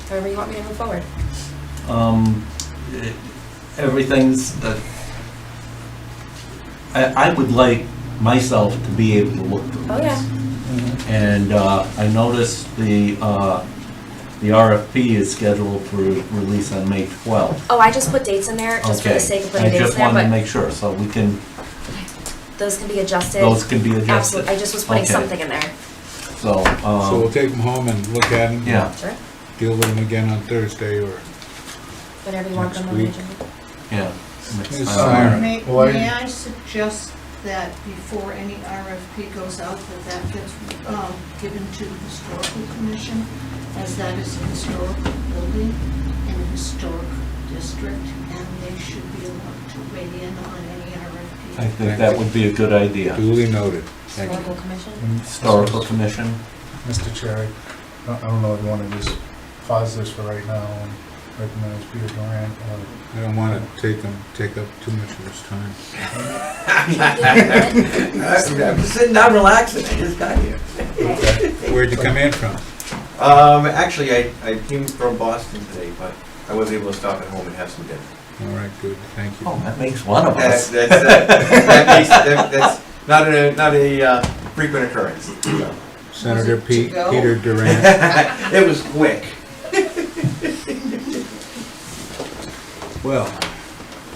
however you want me to move forward. Everything's, I would like myself to be able to look through Oh, this. yeah. And I noticed the RFP is scheduled for release on May 12th. Oh, I just put dates in there, just for the sake of putting I dates just in there, wanted to but make sure, so we can, those can be adjusted. those can be adjusted. Absolutely, I just was putting Okay. something in there. So, So we'll take them home and look at them. yeah, Sure. Deal with them again on Thursday or... Whenever you want Next them on the week. agenda. yeah. Ms. Uh, Myron. May Well, may I suggest that before any RFP goes out, that gets given to the historical commission, as that is a historical building in a historic district, and they should be allowed to weigh in on any RFP. I think that would be a good idea. Duly noted. Thank you. Historical commission. Historical Commission, Mr. Chair, I don't know if you want to just pause this for right now and recognize Peter Durant. I don't want to take up too much of his time. I'm just sitting down relaxing, I just got here. Where'd you come in from? Actually, I came from Boston today, but I was able to stop at home and have some dinner. All right, good, thank you. Oh, that makes one of us. That's not a frequent occurrence. So. Senator Was it to go? Peter Durant. It was quick. Well,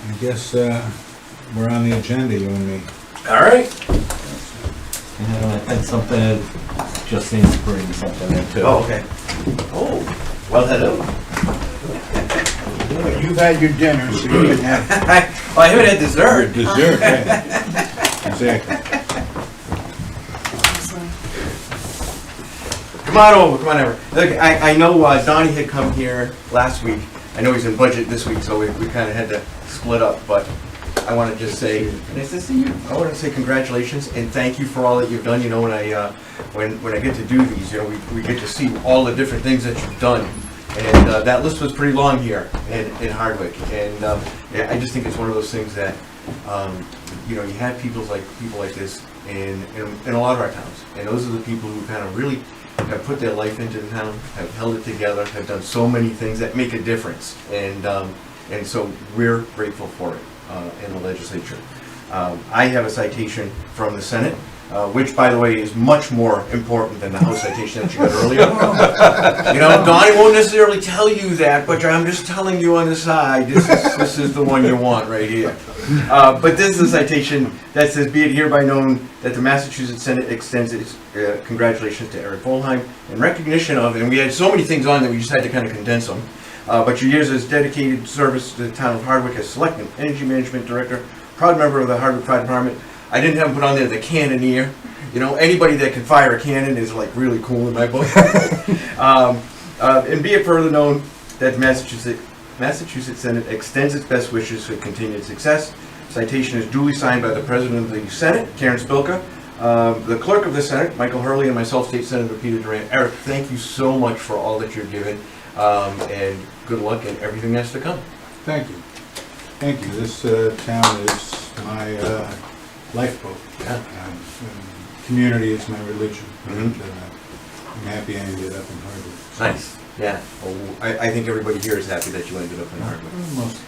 I guess we're on the agenda, you and me. All right. And I think something just seems to bring something into. Oh, okay. Oh, well, hello. You've had your dinner, so you can have Well, I haven't had your dessert. dessert. Yeah. Exactly. Come on over. Look, I know Donnie had come here last week. I know he's in budget this week, so we kind of had to split up, but I want to just say, nice to see you. I want to say congratulations and thank you for all that you've done. You know, when I get to do these, you know, we get to see all the different things that you've done. And that list was pretty long here in Hardwick. And yeah, I just think it's one of those things that, you know, you have people like this in a lot of our towns. And those are the people who kind of really have put their life into the town, have held it together, have done so many things that make a difference. And so we're grateful for it in the legislature. I have a citation from the Senate, which, by the way, is much more important than the House citation that you got earlier. You know, Donnie won't necessarily tell you that, but I'm just telling you on the side, this is the one you want right here. But this is a citation that says, be it hereby known that the Massachusetts Senate extends its congratulations to Eric Vollheim in recognition of, and we had so many things on that we just had to kind of condense them, but your years as dedicated service to the town of Hardwick as Selectman, Energy Management Director, proud member of the Hardwick Fire Department. I didn't have him put on there the cannoneer. You know, anybody that can fire a cannon is like really cool in my book. And be it further known that the Massachusetts Senate extends its best wishes for continued success. Citation is duly signed by the President of the Senate, Karen Spilka, the Clerk of the Senate, Michael Hurley, and myself, State Senator Peter Durant. Eric, thank you so much for all that you're given, and good luck in everything that's to come. Thank you. Thank you. This town is my lifeboat. Yeah. Community is my religion. Mhm. And, I'm happy I ended up in Hardwick. Nice. Yeah. Well, I think everybody here is happy that you ended up in Hardwick. Most.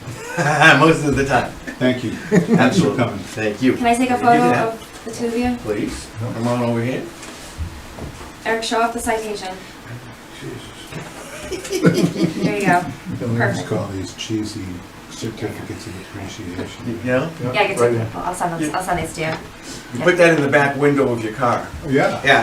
Most of the time. Thank you. Absolutely. for coming. Thank you. Can I take a You can photo do that. of the two of you? Please. Come on over here. Eric, show off the citation. Jesus. There you go. We just Perfect. call these cheesy certificates of appreciation. You know? Yeah, I can take it. I'll send these to you. You put that in the back window of your car. Yeah. Yeah,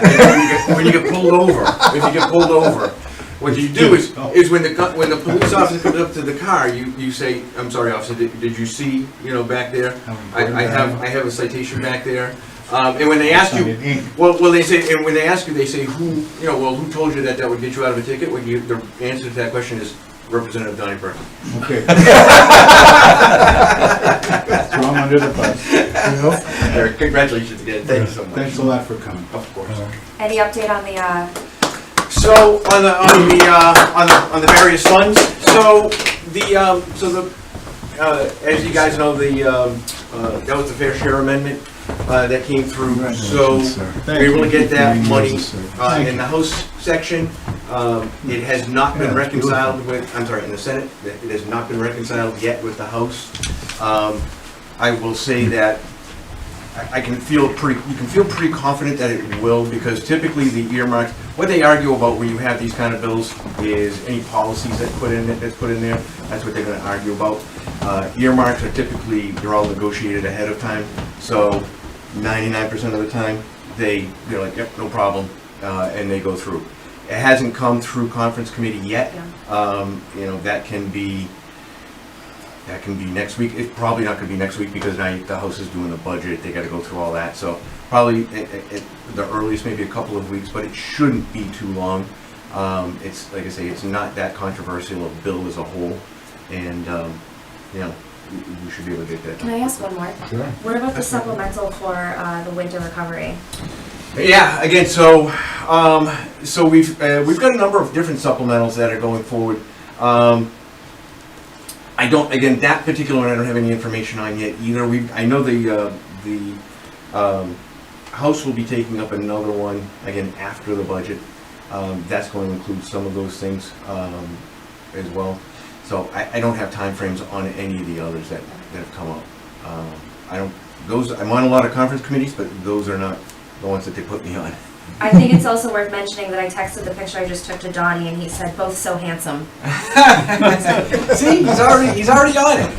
and when you get pulled over, if you get pulled over, what you do is when the police officer comes up to the car, you say, "I'm sorry, officer, did you see, you know, back there? I have a citation back there." And when they ask you, well, they say, and when they ask you, they say, who, you know, well, who told you that would get you out of a ticket? Well, the answer to that question is Representative Donnie Burton. Okay. Throw 'em under the bus. Eric, congratulations again. Thank you so much. Thanks a lot for coming. Of course. Any update on the, So on the various funds. So as you guys know, that was the fair share amendment that came through. So we were able to get that money in the House section. It has not been reconciled with. I'm sorry, in the Senate, it has not been reconciled yet with the House. I will say that. You can feel pretty confident that it will, because typically the earmarks, what they argue about when you have these kind of bills is any policies that's put in there. That's what they're going to argue about. Earmarks are typically, they're all negotiated ahead of time, so 99% of the time they're like, yep, no problem, and they go through. It hasn't come through conference committee yet. You know, that can be next week. It's probably not going to be next week because now the House is doing the budget. They got to go through all that. So probably the earliest maybe a couple of weeks, but it shouldn't be too long. It's like I say, it's not that controversial of bill as a whole, and you know, we should be able to get that done. can I ask one more? Sure. What about the supplemental for the winter recovery? Yeah. Again, so So we've got a number of different supplementals that are going forward. I don't, again, that particular one I don't have any information on yet either. I know the House will be taking up another one, again, after the budget. That's going to include some of those things as well. So I don't have timeframes on any of the others that have come up. I'm on a lot of conference committees, but those are not the ones that they put me on. I think it's also worth mentioning that I texted the picture I just took to Donnie, and he said, both so handsome. See, he's already on it.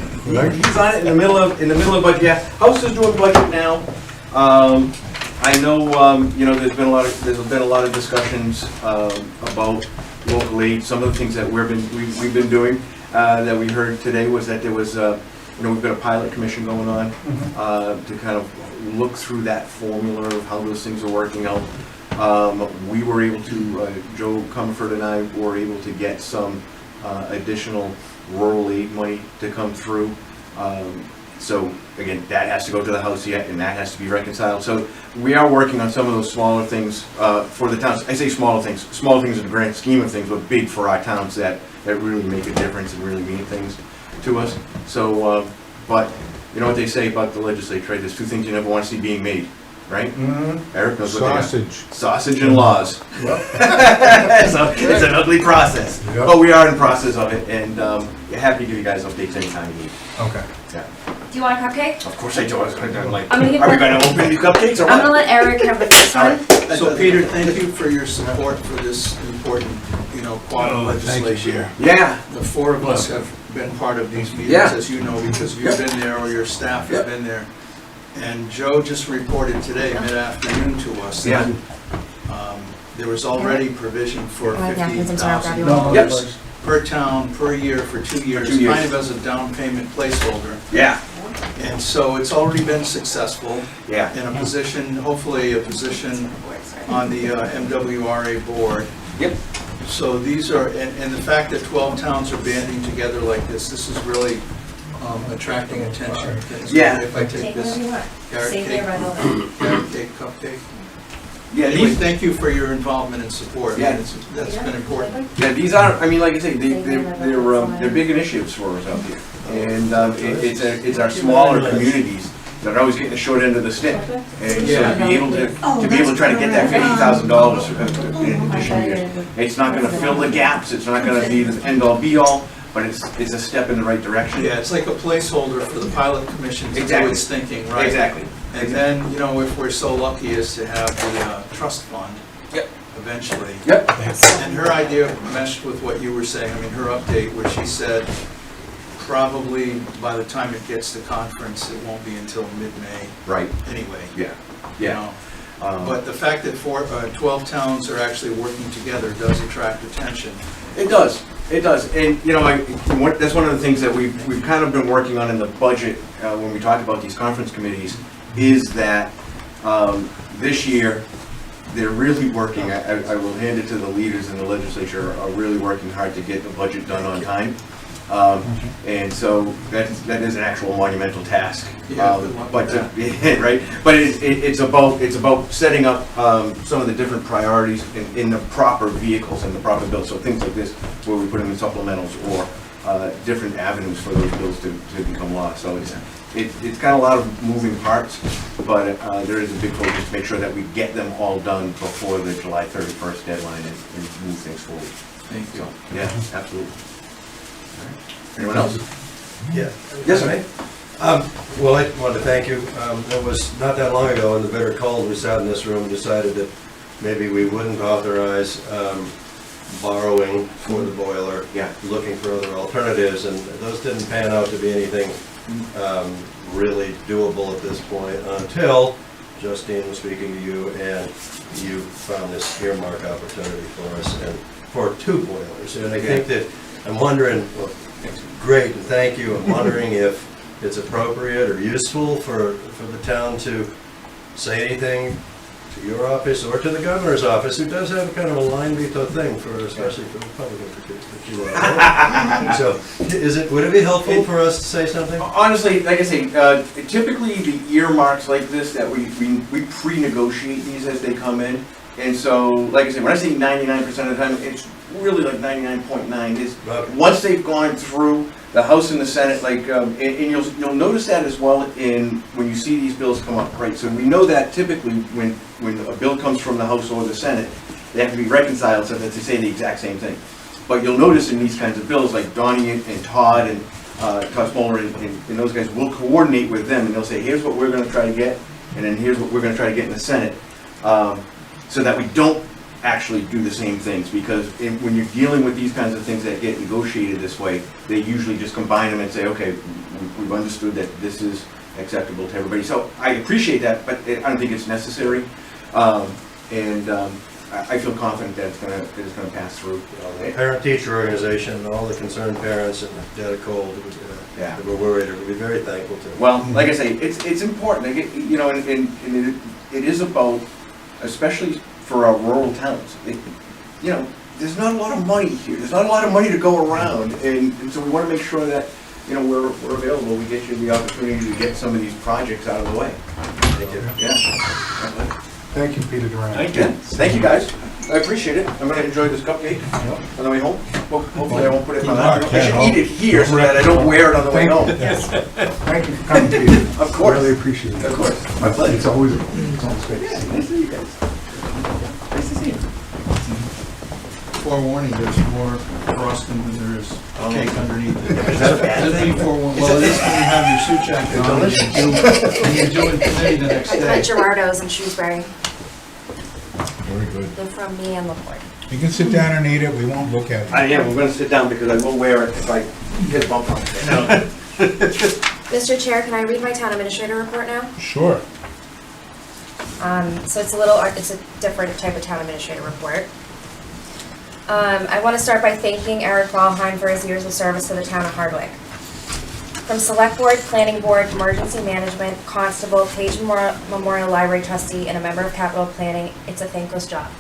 He's on it in the middle of budget. Yeah, House is doing budget now. I know, there's been a lot of discussions about local aid. Some of the things that we've been doing that we heard today was that there was we've got a pilot commission going on to kind of look through that formula of how those things are working out. We were able to, Joe Comerford and I were able to get some additional rural aid money to come through. So again, that has to go to the House yet, and that has to be reconciled. So we are working on some of those smaller things for the towns. I say smaller things in the grand scheme of things, but big for our towns that really make a difference and really mean things to us. So, but you know what they say about the legislature, right? There's two things you never want to see being made, right? Mm-hmm. Eric knows what sausage and laws. Yep. So it's an ugly process, yep. But we are in process of it, and happy to give you guys updates anytime you need. Okay. Yeah. Do you want a cupcake? Of course I do. I was going to are we going to open these cupcakes or what? I'm going to let Eric have the first one. Right. So Peter, thank you for your support for this important, quantum legislation. Yeah. The four of us have been part of these meetings, as you know, because you've been there or your staff have been there. And Joe just reported today, mid-afternoon, to us that there was already provision for $50,000 per town, per year, for 2 years, kind of as a down payment placeholder. Yeah. And so it's already been successful. Yeah. In a position, hopefully a position on the MWRA board. Yep. So these are, and the fact that 12 towns are banding together like this is really attracting attention. Yeah. If I take this carrot cake, cupcake. Yeah. Anyway, thank you for your involvement and support. Yeah. That's been important. Yeah, these are, like I say, they're big initiatives for us out here. And it's our smaller communities that are always getting the short end of the stick. And so to be able to try to get that $50,000 in additional years, it's not going to fill the gaps. It's not going to be the end all be all, but it's a step in the right direction. Yeah, it's like a placeholder for the pilot commission to do its thinking, right? Exactly. And then, if we're so lucky as to have the trust fund. Yep. Eventually. Yep. And her idea meshed with what you were saying. Her update where she said probably by the time it gets to conference, it won't be until mid-May. Right. Anyway. Yeah. Yeah. But the fact that 12 towns are actually working together does attract attention. It does. It does. And, that's one of the things that we've kind of been working on in the budget when we talk about these conference committees is that this year they're really working. I will hand it to the leaders in the legislature are really working hard to get the budget done on time. And so that is an actual monumental task. Right? But it's about setting up some of the different priorities in the proper vehicles and the proper bills. So things like this, where we put them in supplementals or different avenues for those bills to become law. So it's got a lot of moving parts, but there is a big focus to make sure that we get them all done before the July 31st deadline and move things forward. Thank you. So, yeah, absolutely. Anyone else? Yeah. Yes, mate. Well, I wanted to thank you. It was not that long ago in the bitter cold, we sat in this room and decided that maybe we wouldn't authorize borrowing for the boiler, looking for other alternatives, and those didn't pan out to be anything really doable at this point until Justine was speaking to you and you found this earmark opportunity for us and for 2 boilers. And I think that I'm wondering, well, great, and thank you. I'm wondering if it's appropriate or useful for the town to say anything to your office or to the governor's office, who does have kind of a line veto thing for, especially for Republicans. So, would it be helpful for us to say something? Honestly, like I say, typically the earmarks like this that we pre-negotiate these as they come in. And so, like I said, when I say 99% of the time, it's really like 99.9. Is Okay. once they've gone through the House and the Senate, like, and you'll notice that as well in when you see these bills come up, right? So we know that typically when a bill comes from the House or the Senate, they have to be reconciled so that they say the exact same thing. But you'll notice in these kinds of bills, like Donnie and Todd and Todd Smoller and those guys will coordinate with them, and they'll say, here's what we're going to try to get, and then here's what we're going to try to get in the Senate, so that we don't actually do the same things. Because when you're dealing with these kinds of things that get negotiated this way, they usually just combine them and say, okay, we've understood that this is acceptable to everybody. So I appreciate that, but I don't think it's necessary. I feel confident that it's gonna pass through. The parent-teacher organization, all the concerned parents and Data Cold, Yeah. we're worried, we'll be very thankful to. Well, like I say, it's important. I get, you know, and it is about, especially for our rural towns. You know, there's not a lot of money here. There's not a lot of money to go around, and so we want to make sure that, you know, we're available. We get you the opportunity to get some of these projects out of the way. Thank you. Yeah. Thank you, Peter Durant. Thank you, guys. I appreciate it. I'm gonna enjoy this cupcake on the way home. Hopefully I won't put it in my mouth. I should eat it here so that I don't wear it on the way home. Thank you for coming, Peter. Of course. Really appreciate it. Of course. My pleasure. It's always great. Yeah, nice to see you guys. Nice to see you. Forewarning, there's more frosting than there is cake underneath it. Is that a bad Just thing? be forewarned. Well, it is when you have your suit jacket on and you're doing committee the next I day. cut Gerardo's in Shrewsbury. Very good. They're from me and LaPorte. You can sit down and eat it, we won't look at it. I am. I'm gonna sit down because I will wear it if I get a bump on it. Mr. Chair, can I read my town administrator report now? Sure. So it's a different type of town administrator report. I want to start by thanking Eric Vollheim for his years of service to the town of Hardwick. From Select Board, Planning Board, Emergency Management, Constable, Page Memorial Library Trustee, and a member of Capital Planning, it's a thankless job.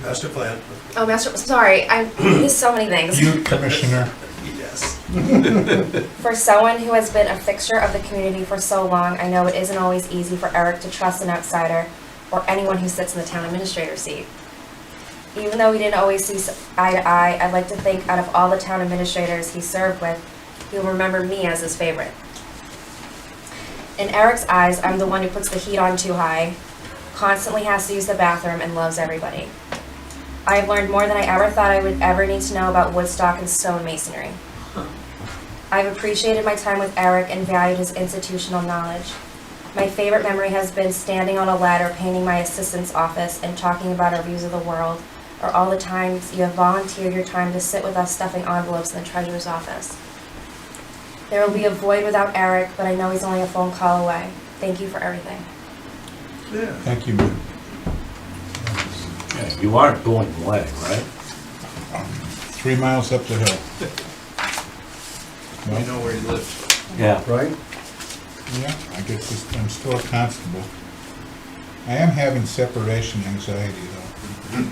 Master plan. Oh, sorry, there's so many things. You, Commissioner. Yes. For someone who has been a fixture of the community for so long, I know it isn't always easy for Eric to trust an outsider or anyone who sits in the town administrator seat. Even though we didn't always see eye to eye, I'd like to think out of all the town administrators he served with, he'll remember me as his favorite. In Eric's eyes, I'm the one who puts the heat on too high, constantly has to use the bathroom, and loves everybody. I have learned more than I ever thought I would ever need to know about woodstock and stonemasonry. I've appreciated my time with Eric and valued his institutional knowledge. My favorite memory has been standing on a ladder painting my assistant's office and talking about our views of the world, or all the times you have volunteered your time to sit with us stuffing envelopes in the treasurer's office. There will be a void without Eric, but I know he's only a phone call away. Thank you for everything. Thank you, ma'am. Yeah, you aren't going away, right? 3 miles up the hill. You know where you live. Yeah. Right? Yeah, I guess I'm still a constable. I am having separation anxiety, though.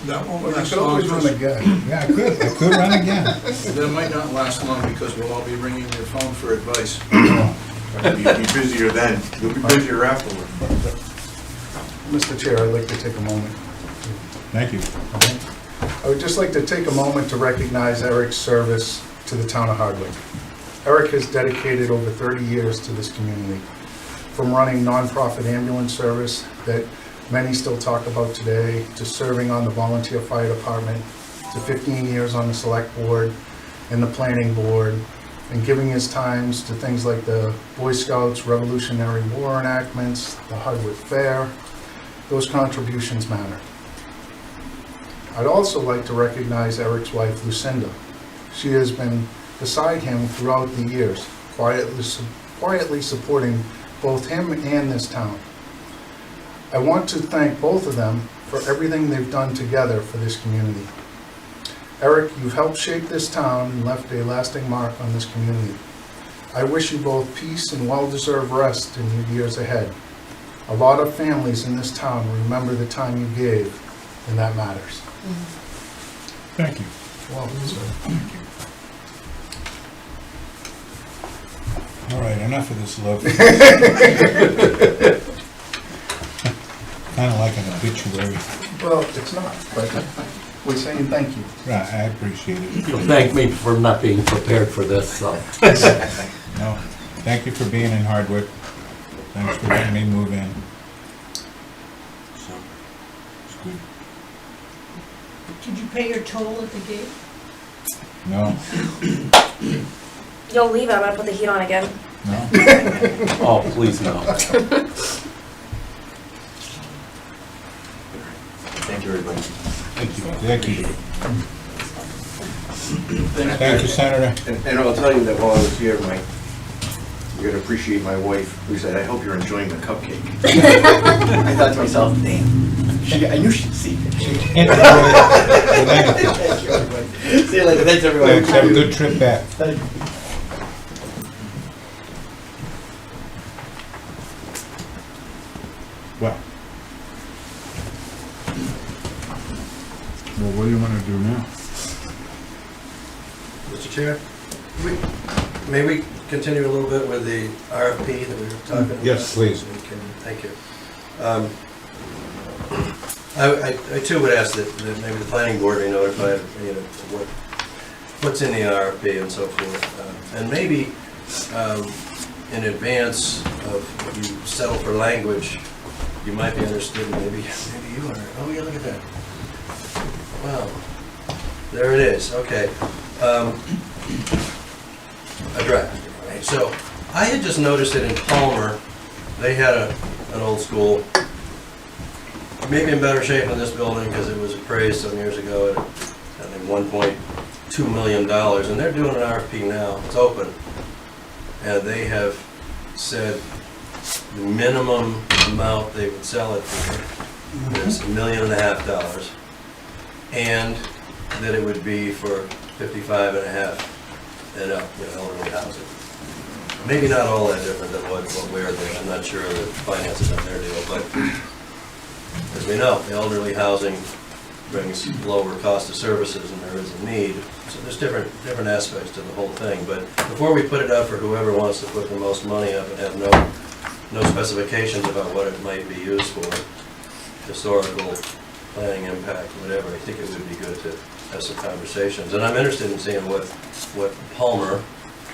That won't Well, you last could long. always run again. Yeah, I could run again. That might not last long because we'll all be ringing your phone for advice. You'll be busier then. You'll be busier afterward. Mr. Chair, I'd like to take a moment. Thank you. I would just like to take a moment to recognize Eric's service to the town of Hardwick. Eric has dedicated over 30 years to this community, from running nonprofit ambulance service that many still talk about today, to serving on the volunteer fire department, to 15 years on the select board and the planning board, and giving his times to things like the Boy Scouts, Revolutionary War enactments, the Hardwick Fair. Those contributions matter. I'd also like to recognize Eric's wife, Lucinda. She has been beside him throughout the years, quietly supporting both him and this town. I want to thank both of them for everything they've done together for this community. Eric, you've helped shape this town and left a lasting mark on this community. I wish you both peace and well-deserved rest in your years ahead. A lot of families in this town remember the time you gave, and that matters. Thank you. Well, Thank you. All right, enough of this love. kinda like an obituary. Well, it's not, but we're saying thank you. Right, I appreciate it. Thank me for not being prepared for this, so. No, thank you for being in Hardwick. Thanks for letting me move in. So, it's good. Did you pay your toll at the gate? No, You'll leave it, I'm gonna put the heat on again. no, Oh, please no. Thank you, everybody. thank you, thank you. Thank you, Senator. And I'll tell you that while I was here, you're gonna appreciate my wife, who said, "I hope you're enjoying the cupcake." I thought to myself, damn, I knew she'd see it. Thank you, everybody. See you later, thanks, everybody. Thanks, have a good trip back. Thank you. Well, what do you want to do now? Mr. Chair, may we continue a little bit with the RFP that we were talking about? Yes, please. Okay, thank you. I too would ask that maybe the planning board be notified, what's in the RFP and so forth. And maybe in advance of you settle for language, you might be interested, maybe you are. Oh yeah, look at that. Wow. There it is, okay. A draft, right? So I had just noticed it in Palmer, they had an old school, maybe in better shape than this building because it was appraised some years ago at, I think, $1.2 million, and they're doing an RFP now, it's open. And they have said the minimum amount they would sell it for is $1.5 million, and that it would be for 55 and a half and up, elderly housing. Maybe not all that different than what we're doing. I'm not sure the finances on their deal, but as we know, the elderly housing brings lower cost of services and there is a need. So there's different aspects to the whole thing. But before we put it up for whoever wants to put the most money up and have no specifications about what it might be used for, historical, planning impact, whatever, I think it would be good to have some conversations. And I'm interested in seeing what Palmer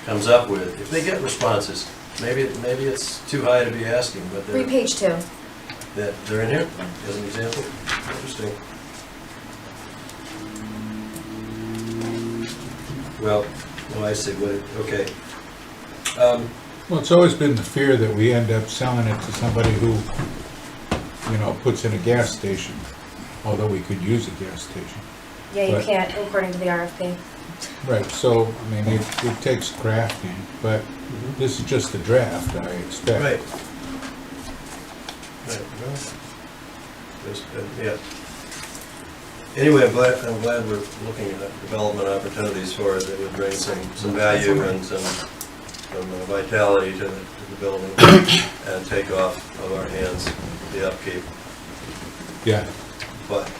comes up with. If they get responses, maybe it's too high to be asking, but Read page 2. they're in here as an example. Interesting. Well, I see. Okay. Well, it's always been the fear that we end up selling it to somebody who, puts in a gas station, although we could use a gas station. Yeah, you But- can't, according to the RFP. Right, so, it takes crafting, but this is just a draft, I expect. Right. Yeah. Anyway, I'm glad we're looking at development opportunities for it that would bring some value and some vitality to the building and take off of our hands the upkeep. Yeah, But,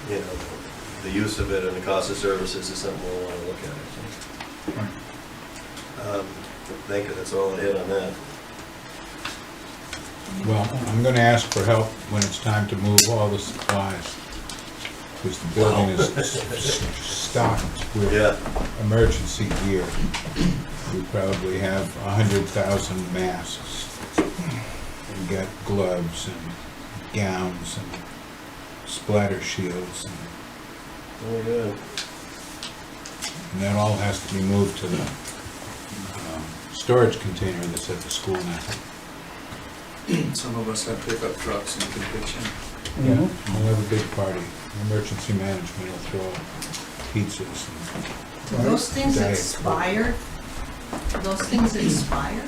the use of it and the cost of services is something we'll want to look at. I think that's all I had on that. well, I'm gonna ask for help when it's time to move all the supplies, because the building is stocked with Yeah. emergency gear. We probably have 100,000 masks. We got gloves and gowns and splatter shields, Very good. and that all has to be moved to the storage container that's at the school now. Some of us have pickup trucks and can pitch in. Yeah, we'll have a big party. Emergency management will throw pizzas Do those things Diet expire? Do those things expire?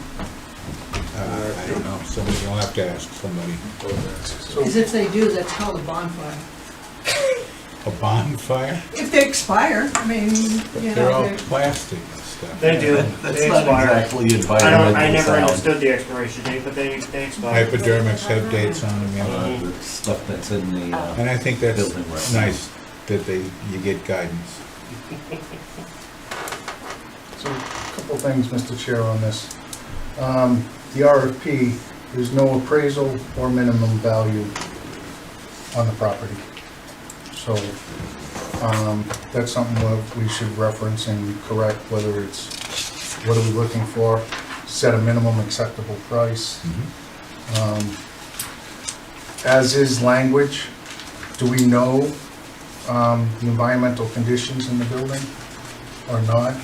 and, I don't know, you'll have to ask somebody. Because if they do, that's called a bonfire. A bonfire? If they expire, They're all plastic and stuff. They do, That's they not expire. exactly I environmental never sound. understood the expiration date, but they expire. Hypodermics have dates on them, yeah. The stuff that's in the, And I think that's building right now. nice that you get guidance. So, a couple things, Mr. Chair, on this. The RFP, there's no appraisal or minimum value on the property. So, that's something that we should reference and correct, whether it's, what are we looking for? Set a minimum acceptable price. As is language, do we know the environmental conditions in the building or not?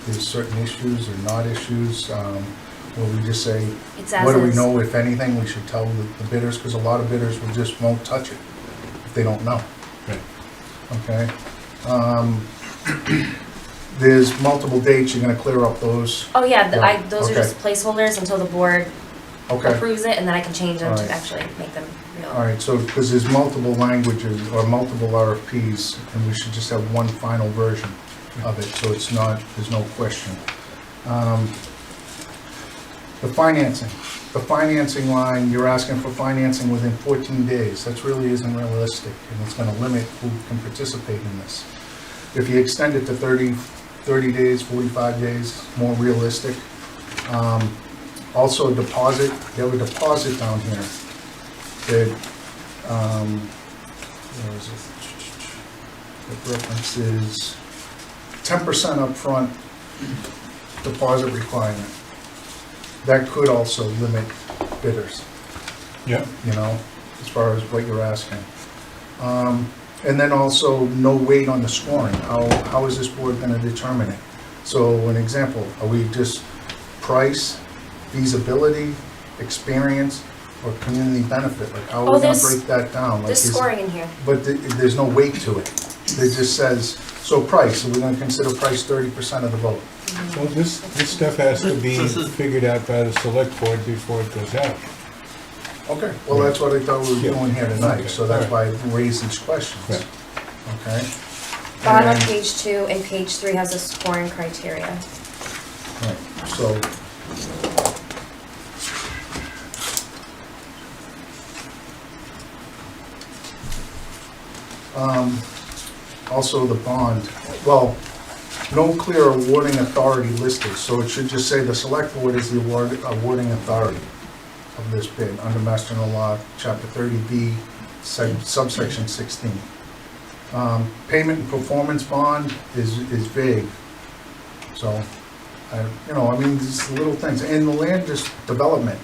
There's certain issues or not issues? Or we just say, It's as what do we is. know, if anything, we should tell the bidders, because a lot of bidders will just won't touch it if they don't know. Right. Okay? There's multiple dates, you're gonna clear up those. Oh, yeah, those are Okay. just placeholders until the board Okay, approves it, and then I can change them Alright. to actually make them real. all right, so, because there's multiple languages or multiple RFPs, and we should just have one final version of it, so it's not, there's no question. The financing line, you're asking for financing within 14 days. That really isn't realistic, and it's gonna limit who can participate in this. If you extend it to 30 days, 45 days, more realistic. Also, a deposit, you have a deposit down here that, where is it? The reference is 10% upfront deposit requirement. That could also limit bidders, Yep. you know, as far as what you're asking. And then also, no weight on the scoring. How is this board gonna determine it? So, an example, are we just price, feasibility, experience, or community benefit? Like, how are we gonna there's- break that down? Like, There's is- scoring in here. But there's no weight to it. It just says, so price, so we're gonna consider price 30% of the vote. Well, this stuff has to be figured out by the select board before it goes out. Okay. Well, that's what I thought we were Yeah. doing here tonight, so that's why Alright. I raised these questions. Right. Okay? Bottom of And- page 2 and page 3 has the scoring criteria. Right, so. Also the bond, well, no clear awarding authority listed, so it should just say the select board is the awarding authority of this bid under Master General Law, Chapter 30B, subsection 16. Payment and performance bond is vague, so, I mean, these little things, and the land development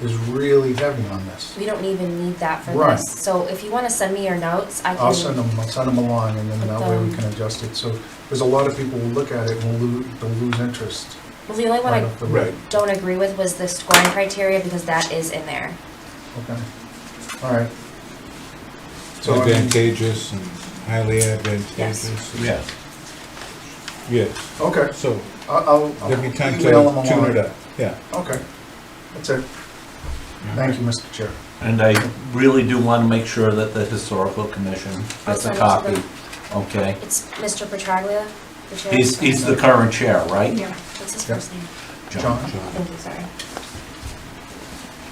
is really heavy on this. We don't even need that for Right. this. So if you want to send me your notes, I can. I'll send them along, and then that way we can adjust it, so, because a lot of people will look at it and they'll lose interest. Well, the only one right I off the Right. bat. don't agree with was the scoring criteria because that is in there. Okay, all right. So, I mean, Advantageous and highly advantageous. Yes. Yes, okay, so I'll there'll be time email them to tune along. it up, yeah. Okay, that's it. Thank you, Mr. Chair. And I really do want to make sure that the Historical Commission I'll gets a send it to copy, them. okay? It's Mr. Petraglia, the chair. He's the current chair, right? Yeah, What's his Yeah. first name? John? Thank you, sorry.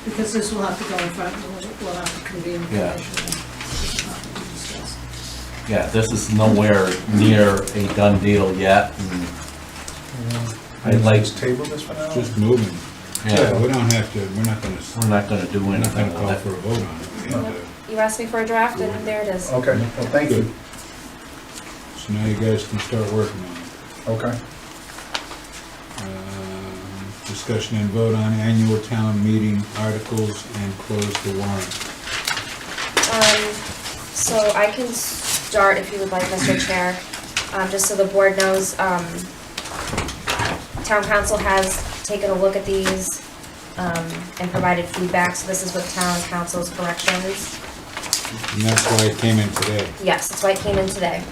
because this will have to go in front, we'll have to convene the Yeah. commission. This will have to be discussed. Yeah, this is nowhere near a done deal yet, and I'd like, Just table this for now? Just moving. Yeah, yeah, we don't have to, we're not gonna we're not gonna do We're not gonna anything call with for it. a vote on it. You asked me for a draft and there it is. Okay, well, thank you. So now you guys can start working on it. Okay. Discussion and vote on annual town meeting articles and close the warrant. So I can start if you would like, Mr. Chair. Just so the board knows, town council has taken a look at these and provided feedback. So this is with town council's corrections. And that's why it came in today. Yes, that's why it came in today.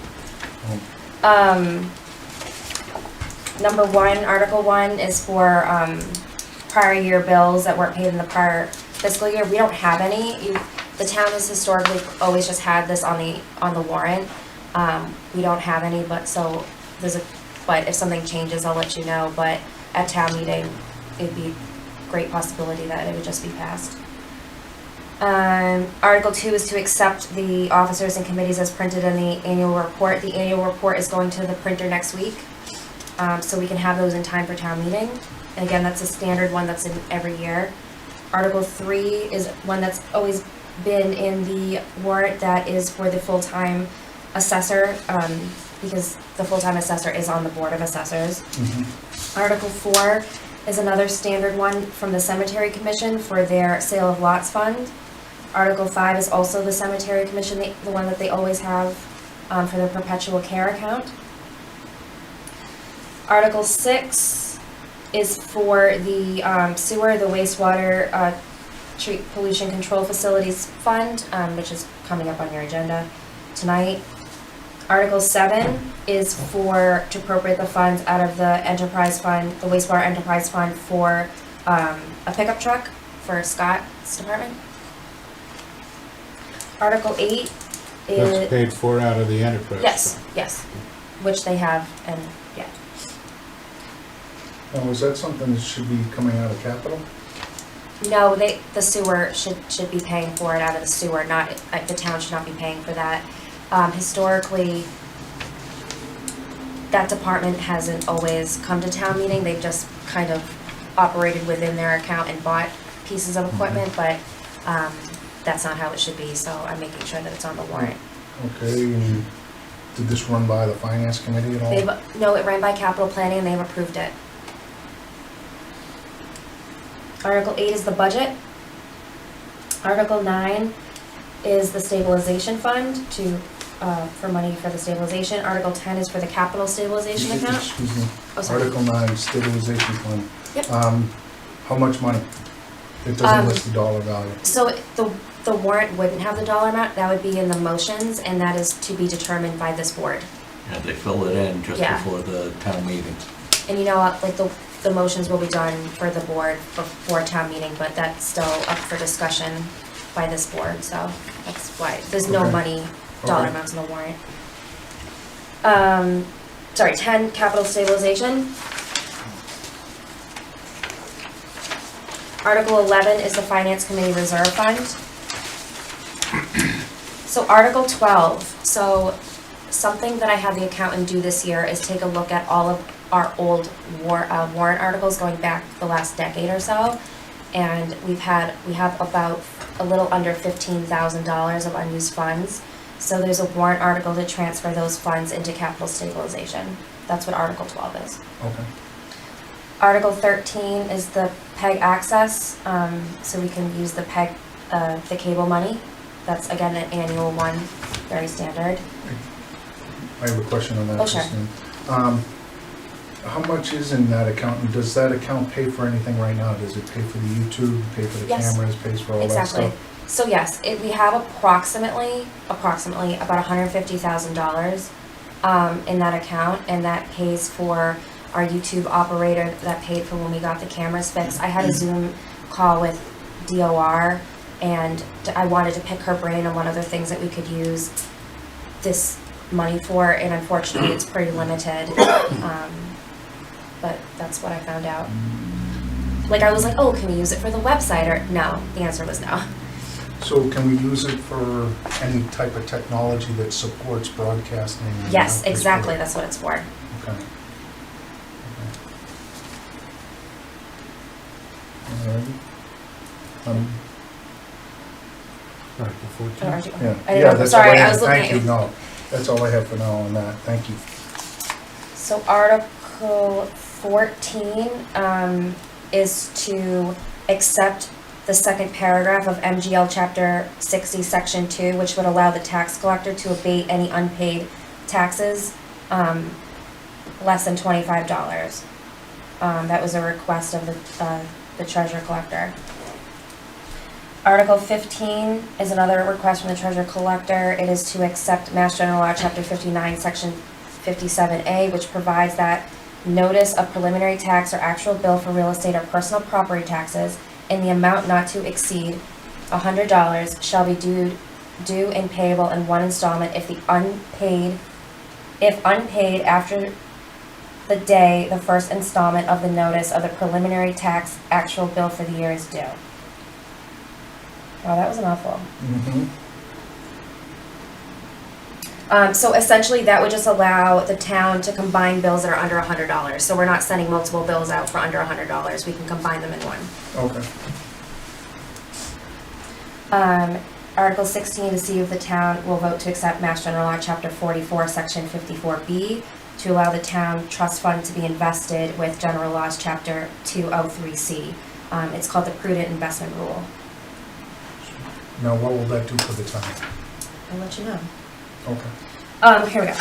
Number 1, Article 1 is for prior year bills that weren't paid in the prior fiscal year. We don't have any. The town has historically always just had this on the warrant. We don't have any, but if something changes, I'll let you know. But at town meeting, it'd be a great possibility that it would just be passed. Article 2 is to accept the officers and committees as printed in the annual report. The annual report is going to the printer next week, so we can have those in time for town meeting. And again, that's a standard one that's in every year. Article 3 is one that's always been in the warrant that is for the full-time assessor, because the full-time assessor is on the Board of Assessors. Article 4 is another standard one from the Cemetery Commission for their sale of lots fund. Article 5 is also the Cemetery Commission, the one that they always have for their perpetual care account. Article 6 is for the sewer, the wastewater treat pollution control facilities fund, which is coming up on your agenda tonight. Article 7 is to appropriate the funds out of the enterprise fund, the wastewater enterprise fund, for a pickup truck for Scott's department. Article 8 is... That's paid for out of the enterprise Yes, fund. yes, which they have, and yeah. Now, is that something that should be coming out of capital? No, the sewer should be paying for it out of the sewer, not, the town should not be paying for that. Historically, that department hasn't always come to town meeting, they've just kind of operated within their account and bought pieces of equipment, but that's not how it should be, so I'm making sure that it's on the warrant. Okay, and did this run by the finance committee at all? No, it ran by capital planning and they've approved it. Article 8 is the budget. Article 9 is the stabilization fund for money for the stabilization. Article 10 is for the capital stabilization account. Excuse me. Oh, sorry. Article 9, stabilization fund. Yep. How much money? It doesn't list the dollar value. So the warrant wouldn't have the dollar amount, that would be in the motions, and that is to be determined by this board. Yeah, they fill it in just Yeah. before the town meeting. And you know what, like the motions will be done for the board before town meeting, but that's still up for discussion by this board, so that's why, there's no Okay. money, dollar Okay. amounts in the warrant. 10, capital stabilization. Article 11 is the Finance Committee Reserve Fund. So Article 12, so something that I had the accountant do this year is take a look at all of our old warrant articles going back the last decade or so. And we have about a little under $15,000 of unused funds. So there's a warrant article to transfer those funds into capital stabilization. That's what Article 12 is. Okay. Article 13 is the PEG access, so we can use the PEG, the cable money. That's again an annual one, very standard. I have a question on that. Oh, sure. Kristen. How much is in that account, and does that account pay for anything right now? Does it pay for the YouTube, pay for the Yes. cameras, pays for all that Exactly. stuff? So yes, we have approximately about $150,000 in that account, and that pays for our YouTube operator, that paid for when we got the cameras fixed. I had a Zoom call with DOR, and I wanted to pick her brain on what other things that we could use this money for, and unfortunately it's pretty limited. But that's what I found out. Like I was like, oh, can we use it for the website? Or no, the answer was no. So can we use it for any type of technology that supports broadcasting? and Yes, not just exactly, for- that's what it's for. Okay. Alright. Article Oh, 14. aren't you- Yeah, I didn't yeah, know. that's Sorry, all I I have. was looking Thank at you, no, that's all I have for now on that, thank you. So Article 14 is to accept the second paragraph of MGL Chapter 60, Section 2, which would allow the tax collector to abate any unpaid taxes less than $25. That was a request of the treasurer collector. Article 15 is another request from the treasurer collector. It is to accept Mass General Law, Chapter 59, Section 57A, which provides that notice of preliminary tax or actual bill for real estate or personal property taxes in the amount not to exceed $100 shall be due and payable in one installment if unpaid after the day the first installment of the notice of the preliminary tax actual bill for the year is due. Wow, that was a mouthful. Mm-hmm. So essentially, that would just allow the town to combine bills that are under $100. So we're not sending multiple bills out for under $100. We can combine them in one. Okay. Article 16, to see if the town will vote to accept Mass General Law, Chapter 44, Section 54B, to allow the town trust fund to be invested with General Laws, Chapter 203C. It's called the Prudent Investment Rule. Now, what will that do for the town? I'll let you know. Okay. Here we go.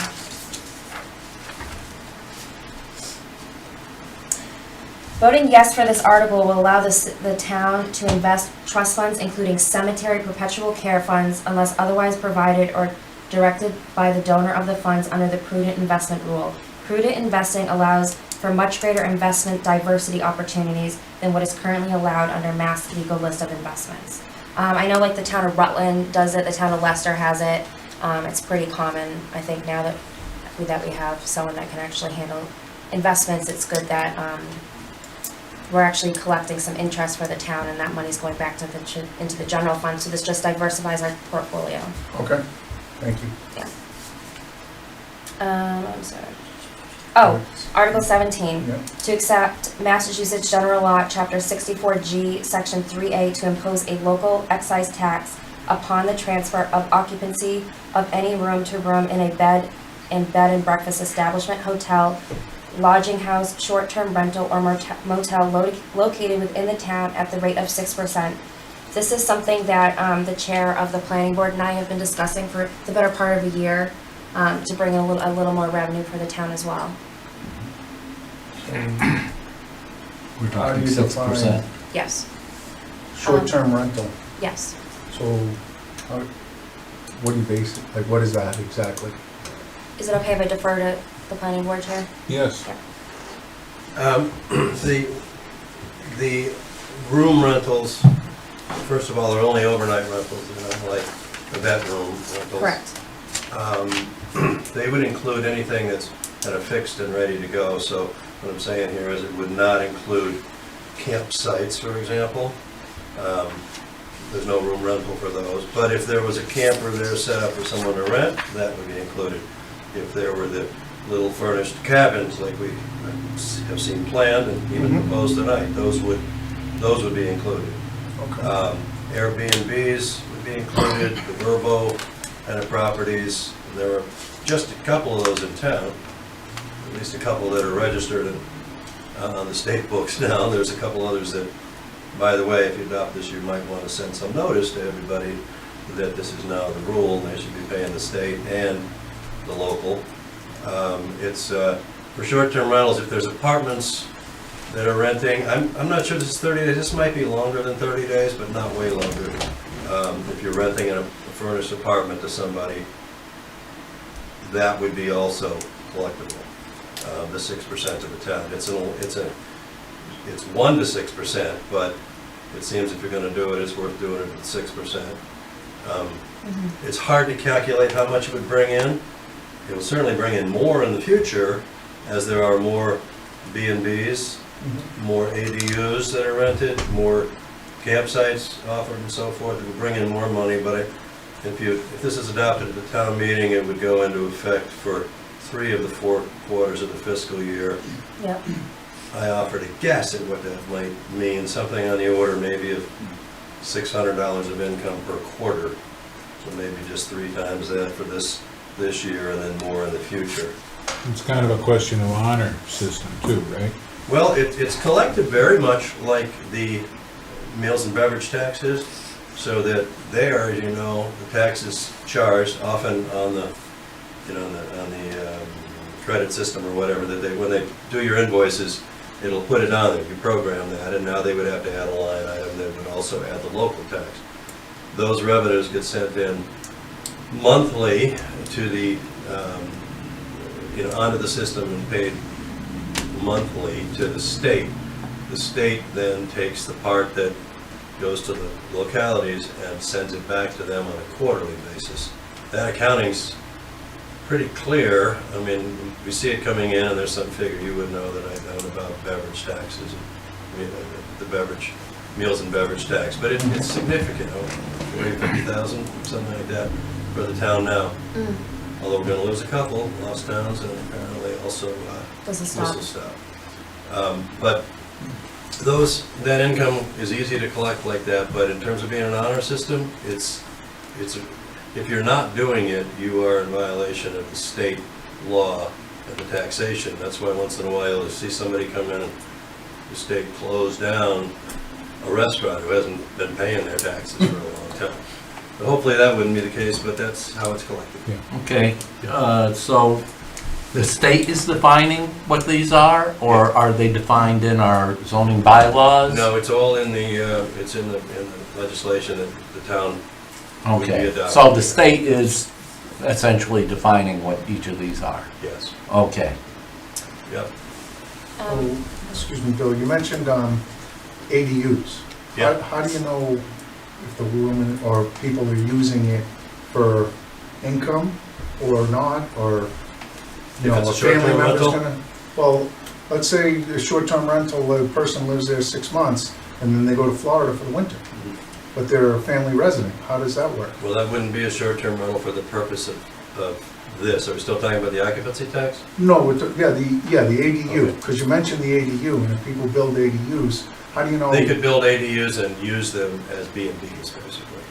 Voting yes for this article will allow the town to invest trust funds, including cemetery perpetual care funds, unless otherwise provided or directed by the donor of the funds under the prudent investment rule. Prudent investing allows for much greater investment diversity opportunities than what is currently allowed under Mass legal list of investments. I know like the town of Rutland does it, the town of Leicester has it. It's pretty common, I think, now that we have someone that can actually handle investments. It's good that we're actually collecting some interest for the town, and that money's going back to into the general fund, so this just diversifies our portfolio. Okay, thank you. I'm sorry. Oh, Article 17, Yeah. to accept Massachusetts General Law, Chapter 64G, Section 3A, to impose a local excise tax upon the transfer of occupancy of any room-to-room in a bed and breakfast establishment, hotel, lodging house, short-term rental, or motel located within the town at the rate of 6%. This is something that the chair of the planning board and I have been discussing for the better part of a year, to bring a little more revenue for the town as well. How We're do talking you 6%. Yes, Short-term rental, yes. so, what do you base it, like, what is that exactly? Is it okay if I defer to the planning board chair? Yes. The room rentals, first of all, are only overnight rentals, they're not like a bedroom rentals. Correct. They would include anything that's kind of fixed and ready to go, so what I'm saying here is it would not include campsites, for example. There's no room rental for those, but if there was a camper there set up for someone to rent, that would be included. If there were the little furnished cabins like we have seen planned and even proposed tonight, those would be included. Okay. Airbnbs would be included, the Verbo kind of properties. There are just a couple of those in town, at least a couple that are registered on the state books now. There's a couple others that, by the way, if you adopt this, you might want to send some notice to everybody that this is now the rule and they should be paying the state and the local. It's for short-term rentals. If there's apartments that are renting, I'm not sure this is 30 days. This might be longer than 30 days, but not way longer. If you're renting a furnished apartment to somebody, that would be also collectible. The 6% of the town. It's 1 to 6%, but it seems if you're going to do it, it's worth doing it at 6%. It's hard to calculate how much it would bring in. It will certainly bring in more in the future as there are more B&Bs, more ADUs that are rented, more campsites offered and so forth. It will bring in more money, but if this is adopted at the town meeting, it would go into effect for 3 of the 4 quarters of the fiscal year. Yep. I offer to guess at what that might mean, something on the order maybe of $600 of income per quarter. So maybe just 3 times that for this year and then more in the future. It's kind of a question of honor system too, right? Well, it's collected very much like the meals and beverage taxes, so that there, as you know, the tax is charged often on the, on the credit system or whatever, that when they do your invoices, it'll put it on there. You program that, and now they would have to add a line item that would also add the local tax. Those revenues get sent in monthly to the, onto the system and paid monthly to the state. The state then takes the part that goes to the localities and sends it back to them on a quarterly basis. That accounting's pretty clear. I mean, we see it coming in, and there's some figure you would know that I know about beverage taxes, the beverage, meals and beverage tax, but it's significant, over 50,000, something like that, for the town now. Although we're going to lose a couple lost towns, and apparently also Doesn't stop. But that income is easy to collect like that, but in terms of being an honor system, it's if you're not doing it, you are in violation of the state law and the taxation. That's why once in a while you see somebody come in and the state close down a restaurant who hasn't been paying their taxes for a long time. But hopefully that wouldn't be the case, but that's how it's collected. Okay, so the state is defining what these are, or are they defined in our zoning bylaws? No, it's all in the, it's in the legislation that the town would be Okay, adopting. so the state is essentially defining what each of these are. Yes, Okay. yep. Oh, excuse me, Bill, you mentioned ADUs. Yeah. How do you know if the woman or people are using it for income or not, or, you If know, it's a a family short-term member's rental? gonna... Well, let's say a short-term rental, the person lives there 6 months, and then they go to Florida for the winter, but they're a family resident. How does that work? Well, that wouldn't be a short-term rental for the purpose of this. Are we still talking about the occupancy tax? No, the ADU, Okay. because you mentioned the ADU, and if people build ADUs, how do you know? They could build ADUs and use them as B&Bs, basically.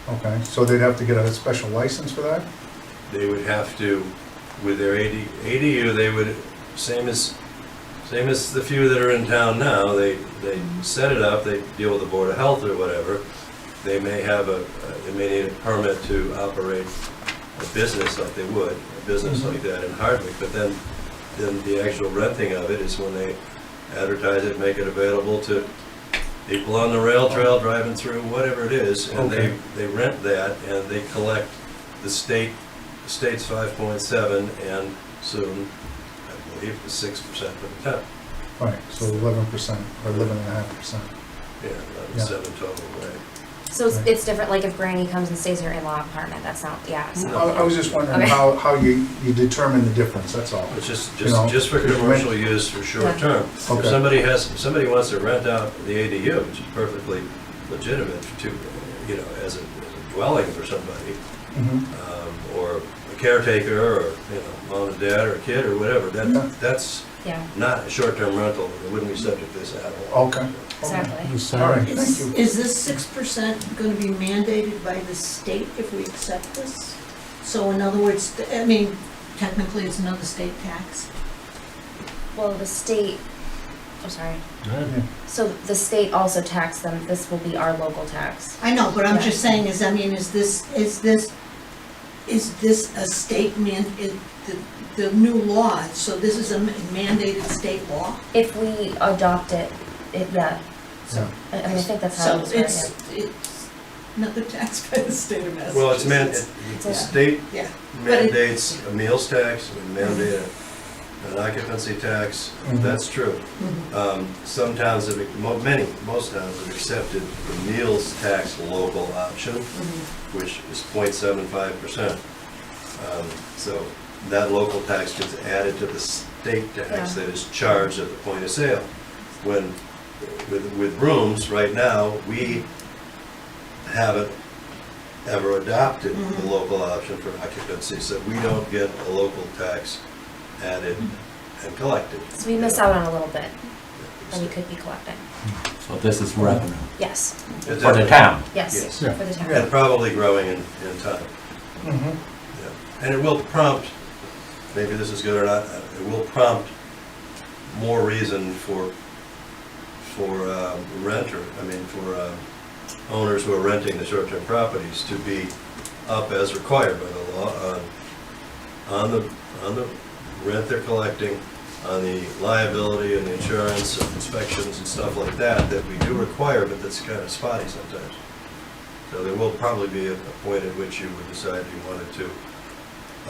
Okay, so they'd have to get a special license for that? They would have to, with their ADU, they would, same as the few that are in town now, they set it up, they deal with the Board of Health or whatever. They may have they may need a permit to operate a business like they would, a business like that in Hardwick, but then the actual renting of it is when they advertise it, make it available to people on the rail trail driving through, whatever it is, and Okay. they rent that, and they collect the state's 5.7, and soon, I believe, the 6% for the town. Right, so 11% or 11.5%. Yeah, 11.7 total, right? So it's different, like if Granny comes and stays in her in-law apartment, that's not, yeah. so- I was just wondering Okay. how you determine the difference, that's all. It's just You know, just for commercial use for short term. If Okay. if somebody wants to rent out the ADU, which is perfectly legitimate to, you know, as a dwelling for somebody, Mhm. or a caretaker, or, you know, mom and dad, or a kid, or whatever, Yeah. that's Yeah, not a short-term rental. It wouldn't be subject to this at all. Okay. exactly. All right, thank Is you. is this 6% going to be mandated by the state if we accept this? So in other words, I mean, technically it's another state tax. Well, the state, oh, sorry. So the state also taxed them, this will be our local tax. I know, but I'm Yeah. just saying, is this a state the new law? So this is a mandated state law? If we adopt it, yeah. So, I mean, I think that's how So it is right it's another tax by the state of Massachusetts. Well, it's the state Yeah. But it- mandates a meals tax, we mandate an occupancy tax, Mhm. that's true. Mhm. Some towns have, most towns have accepted the meals tax local option, Mhm. which is 0.75%. So that local tax gets added to the state tax Yeah. that is charged at the point of sale. When, with rooms, right now, we haven't ever adopted the local option for occupancy, so we don't get a local tax added and collected. So we miss out on a little bit that we could be collecting. So this is revenue Yes, for the town. yes, Yes. for the town. And probably growing in time. Mhm. Yeah. And it will prompt, maybe this is good or not, it will prompt more reason for owners who are renting the short-term properties to be up as required by the law on the rent they're collecting, on the liability and the insurance and inspections and stuff like that we do require, but that's kind of spotty sometimes. So there will probably be a point at which you would decide you wanted to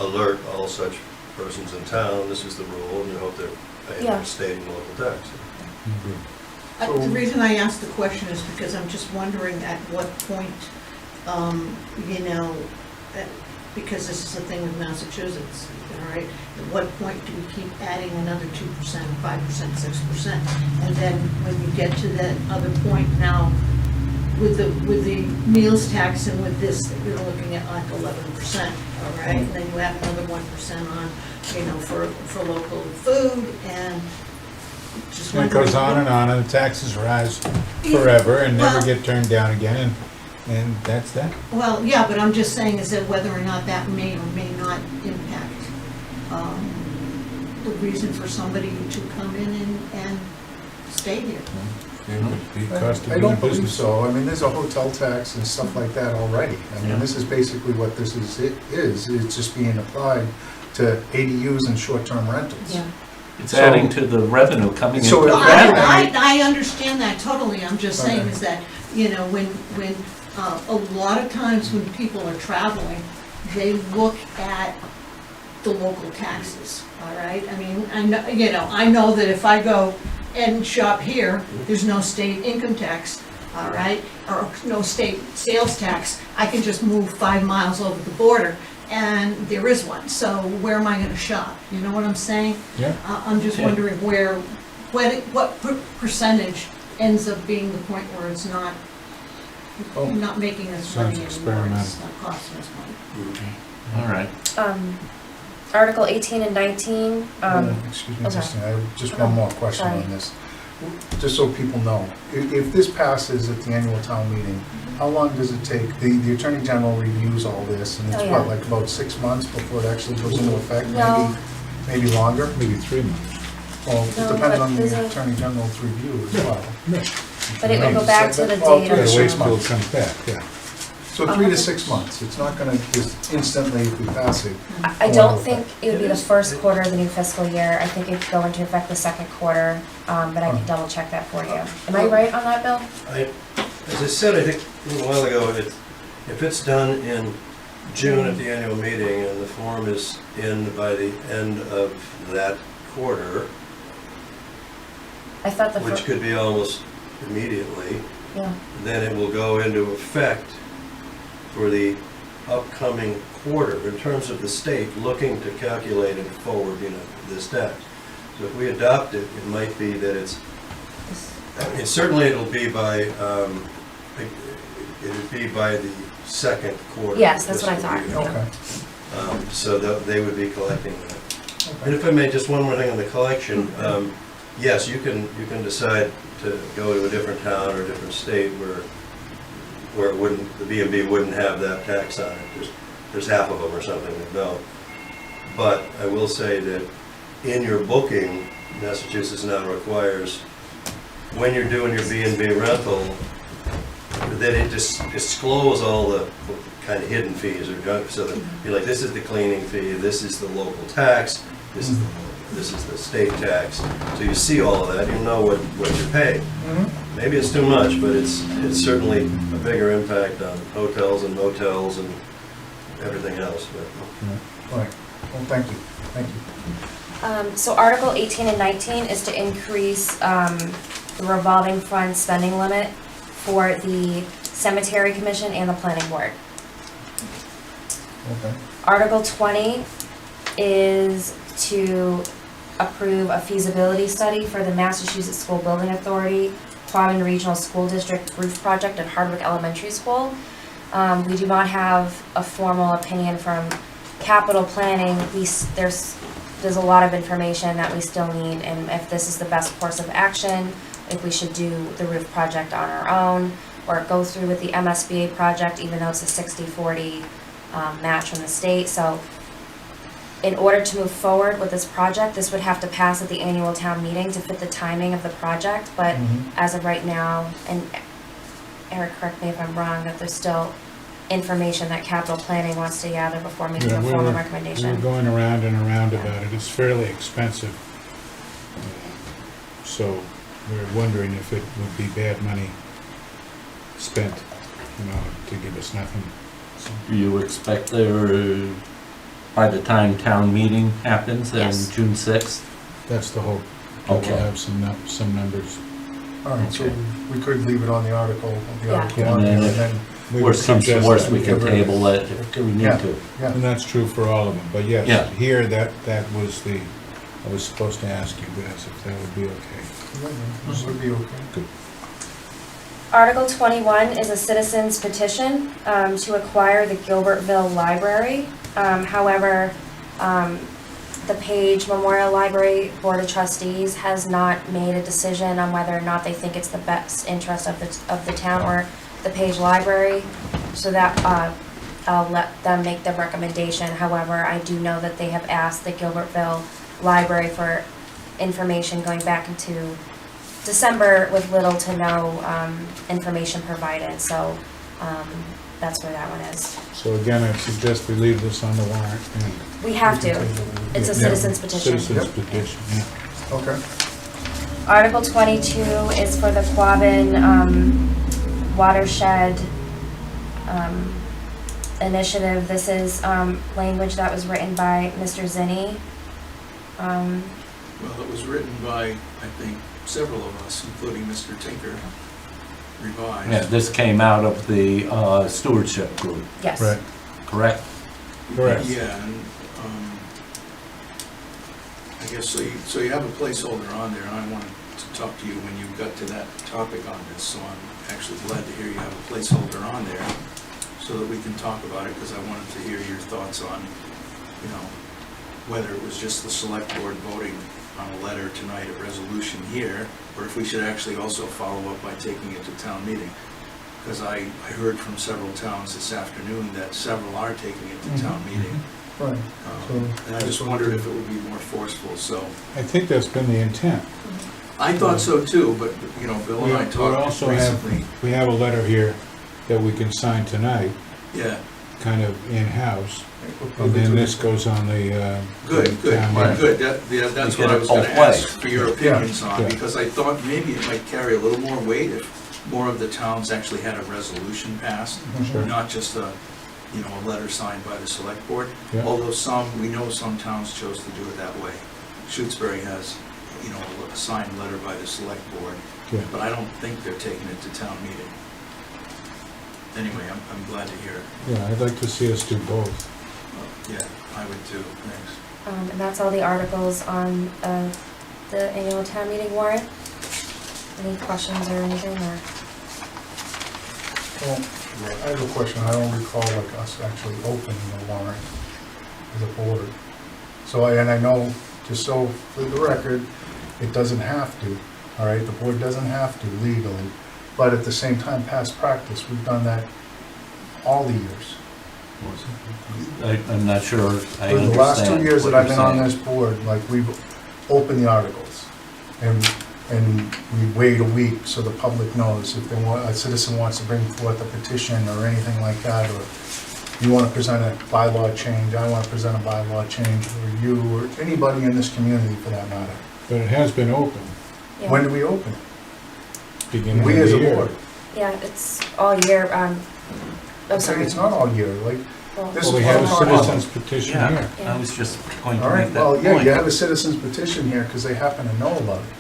alert all such persons in town, this is the rule, and you hope they're paying Yeah. their state and local tax. The reason I asked the question is because I'm just wondering at what point, you know, because this is the thing with Massachusetts, all right? At what point do we keep adding another 2%, 5%, 6%? And then when you get to that other point now, with the meals tax and with this, you're looking at like 11%, all right? And then you add another 1% on, you know, for local food and just And it wondering. goes on, and the taxes rise forever and never Well- get turned down again. And and that's that. Well, yeah, but I'm just saying is that whether or not that may or may not impact the reason for somebody to come in and stay here. It would be cost of I doing don't believe business. so. I mean, there's a hotel tax and stuff like that already. I Yeah. mean, this is basically what this is, it's just being applied to ADUs and short-term rentals. It's adding to the revenue coming into So the if No, family. I understand that totally, I'm just saying Okay. is that, you know, when, a lot of times when people are traveling, they look at the local taxes, all right? I mean, I know that if I go and shop here, there's no state income tax, all right? Or no state sales tax, I can just move 5 miles over the border, and there is one, so where am I gonna shop? You know what I'm saying? Yeah. I'm just Yeah. wondering what percentage ends up being the point where it's not Oh. making us Sounds money anymore, experimental. it's not costing us money. All right. Article 18 and 19, Excuse me, okay. just one more question Sorry. on this. Just so people know, if this passes at the annual town meeting, how long does it take? The Attorney General reviews all this, and it's Oh, what, yeah. like about 6 months before it actually goes into effect? No. Maybe longer? Maybe 3 months. Well, No, it depends but on there's the a- Attorney General's review as well. but it would go back to the Oh, date Gotta of okay. wait Six till it months. comes back, yeah. So 3 to 6 months, it's not gonna just instantly, if we pass it. I don't think it would be the first quarter of the new fiscal year. I think it'd go into effect the second quarter, but I can double check that for you. Am I right on that, Bill? As I said, I think a little while ago, if it's done in June at the annual meeting and the form is in by the end of that quarter, I thought the which first, could be almost immediately, yeah. then it will go into effect for the upcoming quarter in terms of the state looking to calculate it forward, this tax. So if we adopt it, it might be that certainly it'll be by, the second quarter. Yes, that's what I fiscal thought. year. Okay. So they would be collecting that. And Okay. if I may, just one more thing on the collection. Yes, you can decide to go to a different town or a different state where it wouldn't, the B&B wouldn't have that tax on it. There's half of them or something that don't. But I will say that in your booking, Massachusetts now requires, when you're doing your B&B rental, that it just disclose all the kind of hidden fees or junk, so that you're like, this is the cleaning fee, this is the local tax, this is the state tax. So you see all of that, you know what you're paying. Mhm. Maybe it's too much, but it's certainly a bigger impact on hotels and motels and everything else. But Right. Well, thank you. So Article 18 and 19 is to increase the revolving fund spending limit for the Cemetery Commission and the Planning Board. Okay. Article 20 is to approve a feasibility study for the Massachusetts School Building Authority Quabbin Regional School District roof project at Hardwick Elementary School. We do not have a formal opinion from capital planning. There's a lot of information that we still need, and if this is the best course of action, if we should do the roof project on our own, or go through with the MSBA project, even though it's a 60-40 match from the state. So in order to move forward with this project, this would have to pass at the annual town meeting to fit the timing of the project, but as of right now, and Eric, correct me if I'm wrong, that there's still information that capital planning wants to gather before making Yeah, a we formal were recommendation. going around and around about it. It's fairly expensive. So we're wondering if it would be bad money spent, to give us nothing. Do you expect there, by the time town meeting happens, then Yes. June 6th? That's the hope. We'll Okay. have some numbers. All right, so Okay. we could leave it on the article, Yeah. on And there, then and then, We would Worst comes to suggest worst, that. we can table it if we need Yeah. to. yeah. And that's true for all of them, but Yeah. yes, here, that was I was supposed to ask you guys if that would be okay. This would be okay. Article 21 is a citizen's petition to acquire the Gilbertville Library. However, the Page Memorial Library Board of Trustees has not made a decision on whether or not they think it's the best interest of the town, or the Page Library, so that, I'll let them make the recommendation. However, I do know that they have asked the Gilbertville Library for information going back into December with little to no information provided, so that's where that one is. So again, I suggest we leave this on the warrant. And We have to. It's a Yeah. citizen's petition. Citizens petition, yeah. Okay. Article 22 is for the Quabbin watershed initiative. This is language that was written by Mr. Zinni. Well, it was written by, I think, several of us, including Mr. Tinker, revised. Yeah, this came out of the stewardship group, Yes. Right, correct? correct. Yeah, and, I guess, so you have a placeholder on there, and I wanted to talk to you when you got to that topic on this, so I'm actually glad to hear you have a placeholder on there, so that we can talk about it, because I wanted to hear your thoughts on, you know, whether it was just the select board voting on a letter tonight, a resolution here, or if we should actually also follow up by taking it to town meeting. Because I heard from several towns this afternoon that several are taking it to town meeting. Right. And I just wondered if it would be more forceful, so. I think that's been the intent. I thought so too, but, you know, Bill and I We talked also recently. we have a letter here that we can sign tonight, Yeah, kind of in-house, and then this goes on the good, good, town yeah, meeting. good. Yeah, that's You what get I it was gonna both ask ways. for your opinions on, Yeah. because I thought maybe it might carry a little more weight if more of the towns actually had a resolution passed, Sure. not just a, you know, a letter signed by the select board. Yeah. Although we know some towns chose to do it that way. Shutesbury has, you know, a signed letter by the select board, Yeah. but I don't think they're taking it to town meeting. Anyway, I'm glad to hear it. Yeah, I'd like to see us do both. Yeah, I would too, thanks. And that's all the articles on the annual town meeting warrant. Any questions or anything, or? Well, I have a question. I don't recall like us actually opening the warrant as a board. So, and I know, just so for the record, it doesn't have to, all right? The board doesn't have to legally, but at the same time, past practice, we've done that all the years. I'm not sure I For understand. the last 2 years what that I've you're been on saying. this board, like, we've opened the articles, and we wait a week so the public knows if they want, a citizen wants to bring forth a petition or anything like that, or you want to present a bylaw change, I want to present a bylaw change, or you, or anybody in this community for that matter. But it has been open, Yeah. When do we open it? beginning of We as the a year. board. Yeah, it's all year, oh, sorry. It's not all year, like, Well, this Well, is we have a what I'm talking about. citizen's petition Yeah, here. I was just going All to right, make that well, point. yeah, you have a citizen's petition here because they happen to know about it.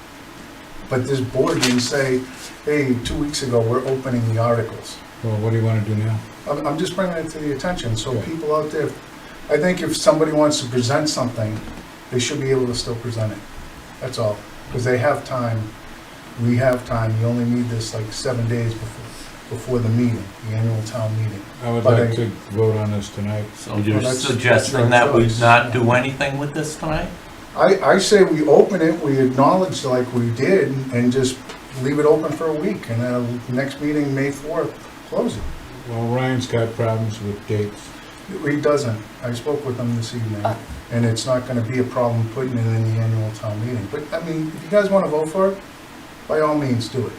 But this board didn't say, hey, 2 weeks ago, we're opening the articles. Well, what do you want to do now? I'm just bringing it to the attention, so Yeah. people out there, I think if somebody wants to present something, they should be able to still present it. That's all, because they have time, we have time, you only need this like 7 days before the meeting, the annual town meeting. I would But like I- to vote on this tonight. So you're Well, that's suggesting your that we choice. not do anything with this tonight? I say we open it, we acknowledge like we did, and just leave it open for a week, and then next meeting, May 4th, close it. Well, Ryan's got problems with dates. He doesn't. I spoke with him this evening, and it's not gonna be a problem putting it in the annual town meeting. But, I mean, if you guys wanna vote for it, by all means, do it.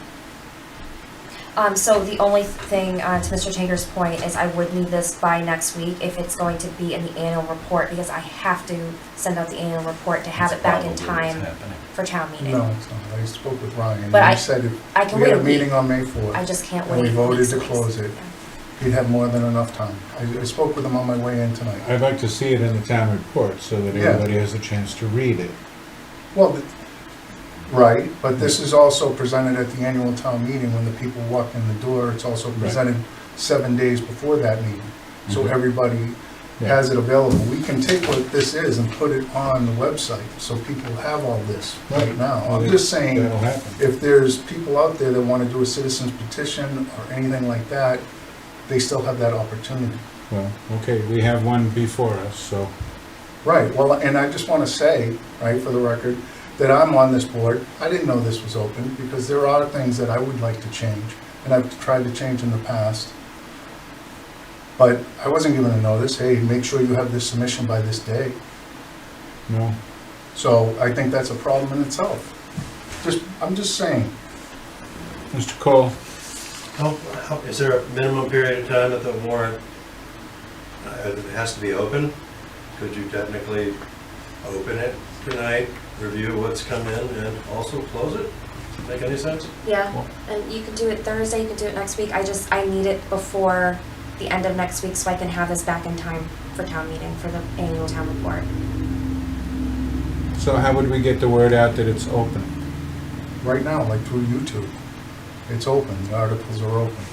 So the only thing, to Mr. Tinker's point, is I would need this by next week if it's going to be in the annual report, because I have to send out the annual report to have That's it back in probably what's time happening. for town meeting. No, it's not. I spoke with Ryan, But and I- he said I if can we wait had a a week. meeting on May I 4th, just can't and wait. we voted weeks, to weeks. close it, Yeah. he'd have more than enough time. I spoke with him on my way in tonight. I'd like to see it in the town report so that Yeah. everybody has a chance to read it. Well, right, but this is also presented at the annual town meeting when the people walk in the door. It's also Right. presented 7 days before that meeting, so Mhm. everybody Yeah. has it available. We can take what this is and put it on the website, so people have all this right now. Well, I'm just saying, That'll happen. if there's people out there that want to do a citizen's petition or anything like that, they still have that opportunity. Well, okay, we have one before us, so, Right, well, and I just want to say, right, for the record, that I'm on this board. I didn't know this was open, because there are things that I would like to change, and I've tried to change in the past. But I wasn't given a notice, hey, make sure you have this submission by this day. No? So I think that's a problem in itself. I'm just saying. Mr. Cole? Is there a minimum period of time that the warrant has to be open? Could you technically open it tonight, review what's come in, and also close it? Make any sense? Yeah, and you could do it Thursday, you could do it next week. I need it before the end of next week so I can have this back in time for town meeting, for the annual town report. So how would we get the word out that it's open? Right now, like through YouTube, it's open, the articles are open.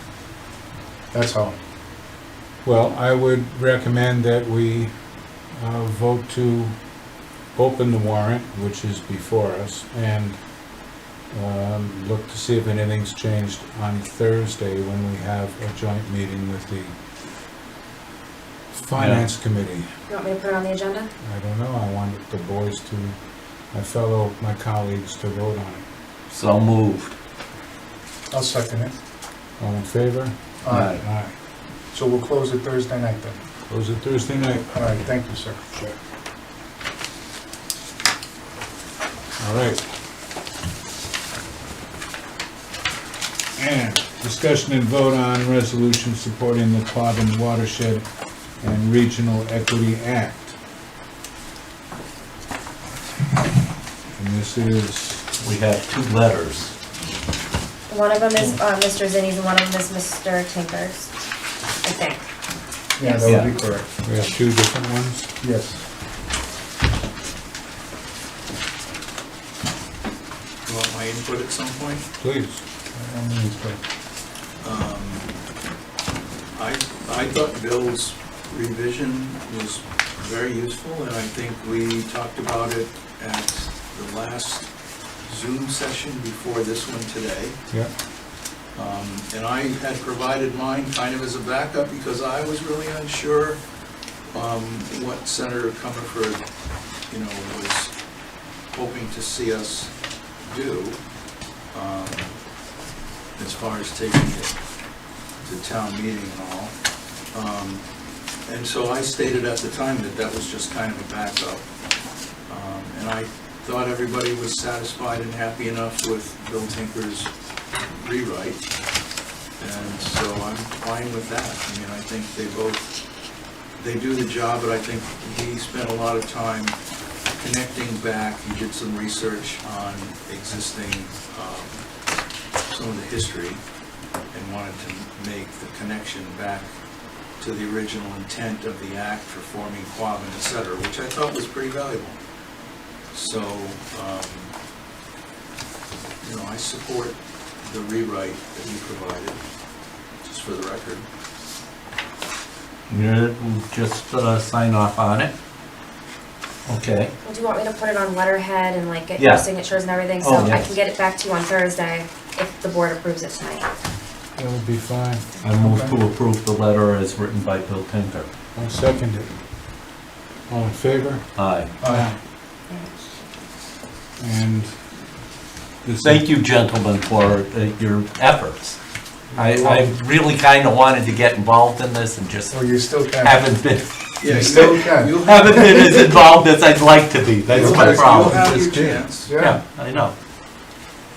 That's how. Well, I would recommend that we vote to open the warrant, which is before us, and look to see if anything's changed on Thursday when we have a joint meeting with the Finance Committee. You want me to put it on the agenda? I don't know, I wanted the boys to, my colleagues to vote on it. So moved. I'll second it. All in favor? Aye. Aye. So we'll close it Thursday night then. Close it Thursday night. All right, thank you, sir. Sure. All right. And discussion and vote on resolution supporting the Quabbin Watershed and Regional Equity Act. And this is, We have 2 letters. One of them is Mr. Zinni's and one of them is Mr. Tinker's, I think. Yeah, that would be correct. we have 2 different ones. Yes. You want my input at some point? Please. I thought Bill's revision was very useful, and I think we talked about it at the last Zoom session before this one today. Yeah. And I had provided mine kind of as a backup because I was really unsure what Senator Comerford, was hoping to see us do as far as taking it to town meeting and all. And so I stated at the time that that was just kind of a backup. And I thought everybody was satisfied and happy enough with Bill Tinker's rewrite. And so I'm fine with that. I mean, I think they do the job, but I think he spent a lot of time connecting back. He did some research on existing, some of the history, and wanted to make the connection back to the original intent of the act for forming Quabbin, et cetera, which I thought was pretty valuable. So, I support the rewrite that you provided, just for the record. You just sign off on it. Okay. Well, do you want me to put it on letterhead and get Yeah. your signatures and everything, so Oh, I yes. can get it back to you on Thursday if the board approves it tonight? That would be fine. I move to approve the letter as written by Bill Tinker. I'll second it. All in favor? Aye. Aye. And this Thank you, gentlemen, for your efforts. I really kind of wanted to get involved in this and just Well, you still can. haven't been Yeah, still can. You'll haven't been as involved as I'd like to be. That's my You'll problem. have your Just did. chance. Yeah, I know.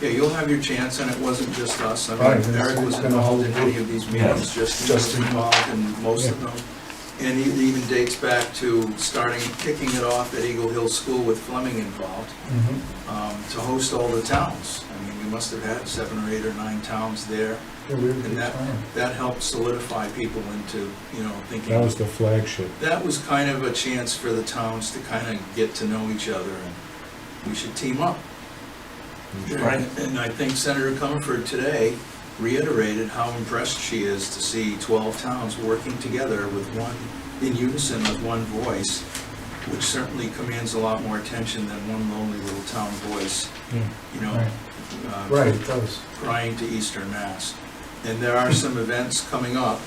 Yeah, you'll have your chance, and it wasn't just us. I Right, mean, Eric was it's been a whole involved in any of these meetings, Justin was involved in most of them. And it even dates back to kicking it off at Eagle Hill School with Fleming involved, Mhm. to host all the towns. I mean, we must have had 7 or 8 or 9 towns there, Yeah, we have a and good time. that helped solidify people into, thinking. That was the flagship. That was kind of a chance for the towns to kind of get to know each other, and we should team up. Right. And I think Senator Comerford today reiterated how impressed she is to see 12 towns working together in unison with one voice, which certainly commands a lot more attention than one lonely little town voice, Right. Right, it does. crying to Eastern Mass. And there are some events coming up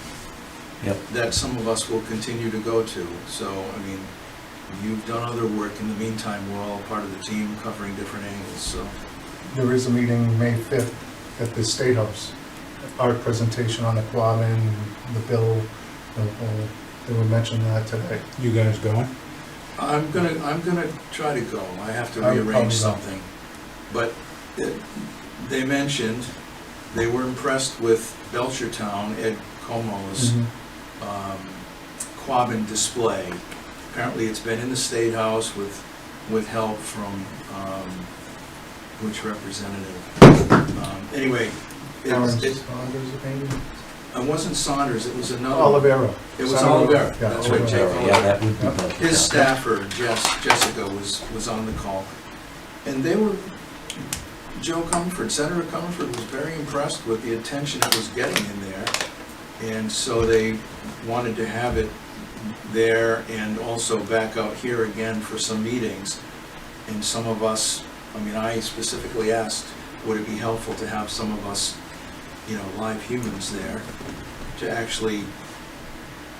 that some of us will continue to go to. So, I mean, you've done other work in the meantime. We're all part of the team covering different angles, so. There is a meeting May 5th at the State House our presentation on the Quabbin, the bill, they were mentioning that today. You guys going? I'm gonna try to go. I have to I would probably rearrange go. something. But they mentioned they were impressed with Belchertown, Ed Como's Quabbin display. Apparently it's been in the State House with help from, which representative? Anyway, Aaron it Saunders, maybe? wasn't Saunders, it was another. Olivera. It was Olivera, Yeah, that's right, Jake Olivera. Yeah, that Olivera. would be better. His staffer, Jessica, was on the call. And they were, Joe Comerford, Senator Comerford was very impressed with the attention it was getting in there. And so they wanted to have it there and also back out here again for some meetings. And some of us, I mean, I specifically asked, would it be helpful to have some of us, live humans there to actually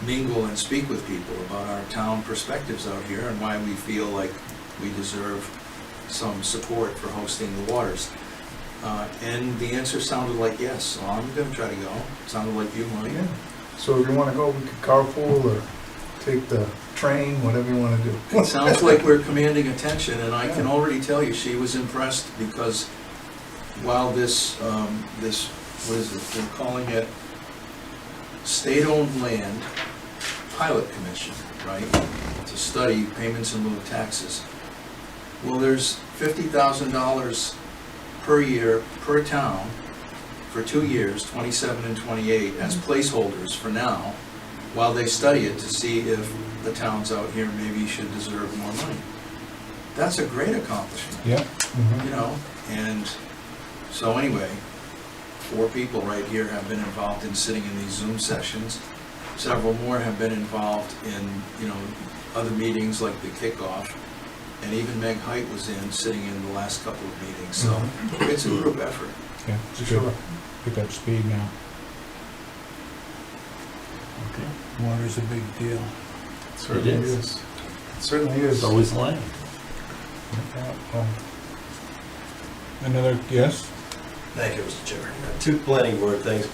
mingle and speak with people about our town perspectives out here and why we feel like we deserve some support for hosting the waters. And the answer sounded like yes, so I'm gonna try to go. Sounded like you, Mike. Yeah. So if you wanna go, we could carpool or take the train, whatever you wanna do. It sounds like we're commanding attention, and I can already tell you, she was impressed because while this, what is it, they're calling it State-Owned Land Pilot Commission, right? To study payments in lieu of taxes. Well, there's $50,000 per year per town for 2 years, 27 and 28, as placeholders for now, while they study it to see if the towns out here maybe should deserve more money. That's a great accomplishment, Yeah. and so anyway, 4 people right here have been involved in sitting in these Zoom sessions. Several more have been involved in, other meetings like the kickoff. And even Meg Height was sitting in the last couple of meetings, so it's a group effort. Yeah, it's Sure. good. Pick up speed now. Okay. Water's a big deal. Certainly It is. is. It certainly is. So is land. Yeah, Another, yes? Thank you, Mr. Chairman. 2 planning board things.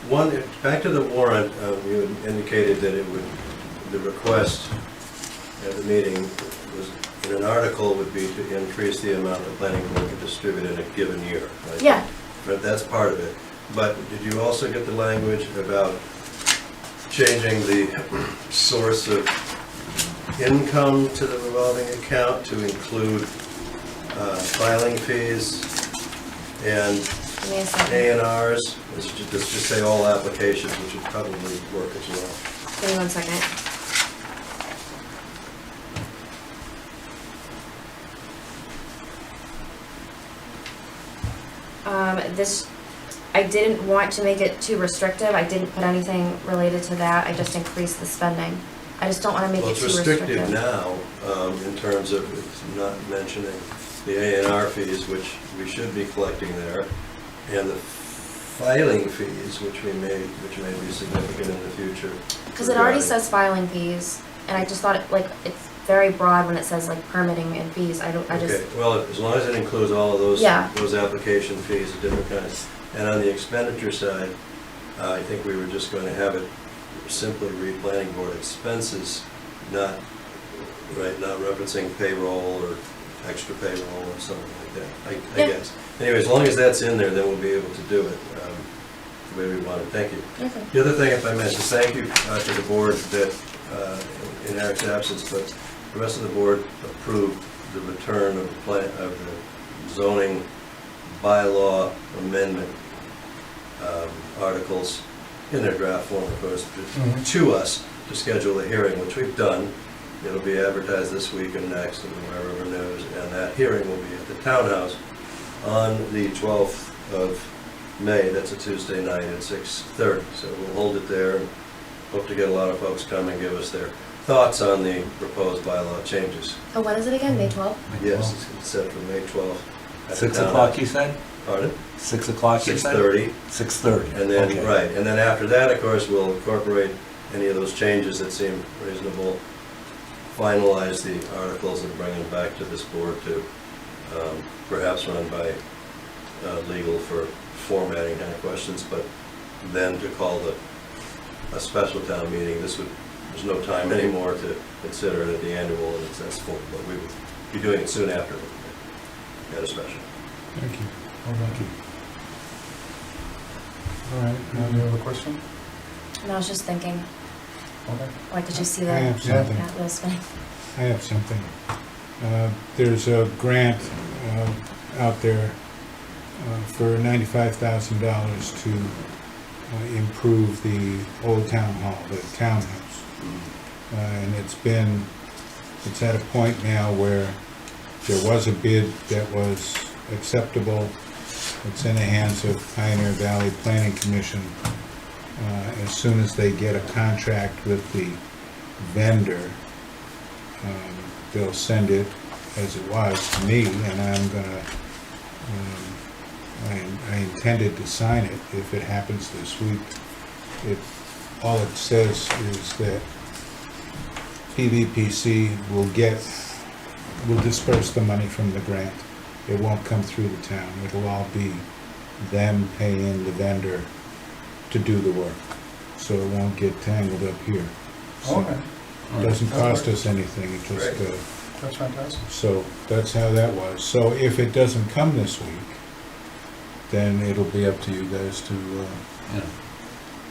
One, back to the warrant, you had indicated that the request at the meeting was, in an article, would be to increase the amount the planning board could distribute in a given year, right? Yeah, But that's part of it. But did you also get the language about changing the source of income to the revolving account to include filing fees and give me a second. A&Rs? Let's just say all applications, which would probably work as well. Give me 1 second. I didn't want to make it too restrictive. I didn't put anything related to that. I just increased the spending. I just don't want to make Well, it it's too restrictive restrictive. now, in terms of it's not mentioning the A&R fees, which we should be collecting there, and the filing fees, which may be significant in the future. Because it already says filing fees, and I just thought it's very broad when it says permitting and fees. Okay, well, as long as it includes all of those, Yeah. those application fees of different kinds. And on the expenditure side, I think we were just going to have it simply read planning board expenses, not referencing payroll or extra payroll or something like that, I Yeah. guess. Anyway, as long as that's in there, then we'll be able to do it the way we want it. Thank you. Okay. The other thing, if I mentioned, thank you to the board that, in Eric's absence, but the rest of the board approved the return of the zoning bylaw amendment articles in their draft form, of course, to us to schedule a hearing, which we've done. It'll be advertised this week and next in the Myron News, and that hearing will be at the townhouse on the 12th of May. That's a Tuesday night at 6:30. So we'll hold it there and hope to get a lot of folks come and give us their thoughts on the proposed bylaw changes. Oh, when is it again? May 12th? Yes, it's set for May 12th. at the 6 townhouse. o'clock, you said? Pardon? 6 o'clock, you said? 6:30. 6:30. And then, Okay. right, and then after that, of course, we'll incorporate any of those changes that seem reasonable, finalize the articles and bring them back to this board to perhaps run by legal for formatting kind of questions, but then to call a special town meeting. There's no time anymore to consider it at the annual, and that's full, but we would be doing it soon after we had a special. Thank you. Oh, thank you. All right. Any other question? And I was just thinking, Okay. like, did you see I that? have something. Yeah, Will Smith. I have something. There's a grant out there for $95,000 to improve the old town hall, the townhouse. And it's at a point now where there was a bid that was acceptable. It's in the hands of Pioneer Valley Planning Commission. As soon as they get a contract with the vendor, they'll send it as it was to me, and I'm gonna, I intended to sign it if it happens this week. All it says is that PVPC will disperse the money from the grant. It won't come through the town. It'll all be them paying the vendor to do the work. So it won't get tangled up here. So Okay, it doesn't cost us anything, it just, that's fantastic. so that's how that was. So if it doesn't come this week, then it'll be up to you guys to, Yeah,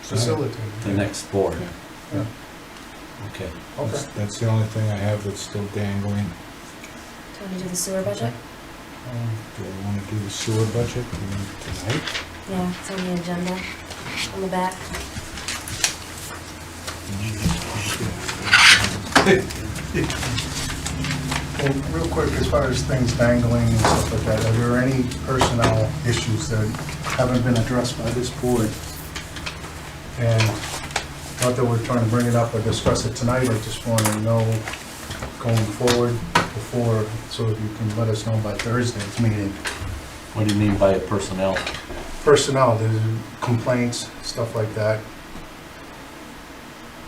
Facilitated. the next board. Yeah. Okay. Okay. that's the only thing I have that's still dangling. Do you want to do the sewer budget? Do I want to do the sewer budget tonight? Yeah, it's on the agenda, on the back. Well, real quick, as far as things dangling and stuff like that, are there any personnel issues that haven't been addressed by this board? And not that we're trying to bring it up or discuss it tonight, I just want to know going forward before, so if you can let us know by Thursday's meeting. What do you mean by personnel? Personnel, there's complaints, stuff like that.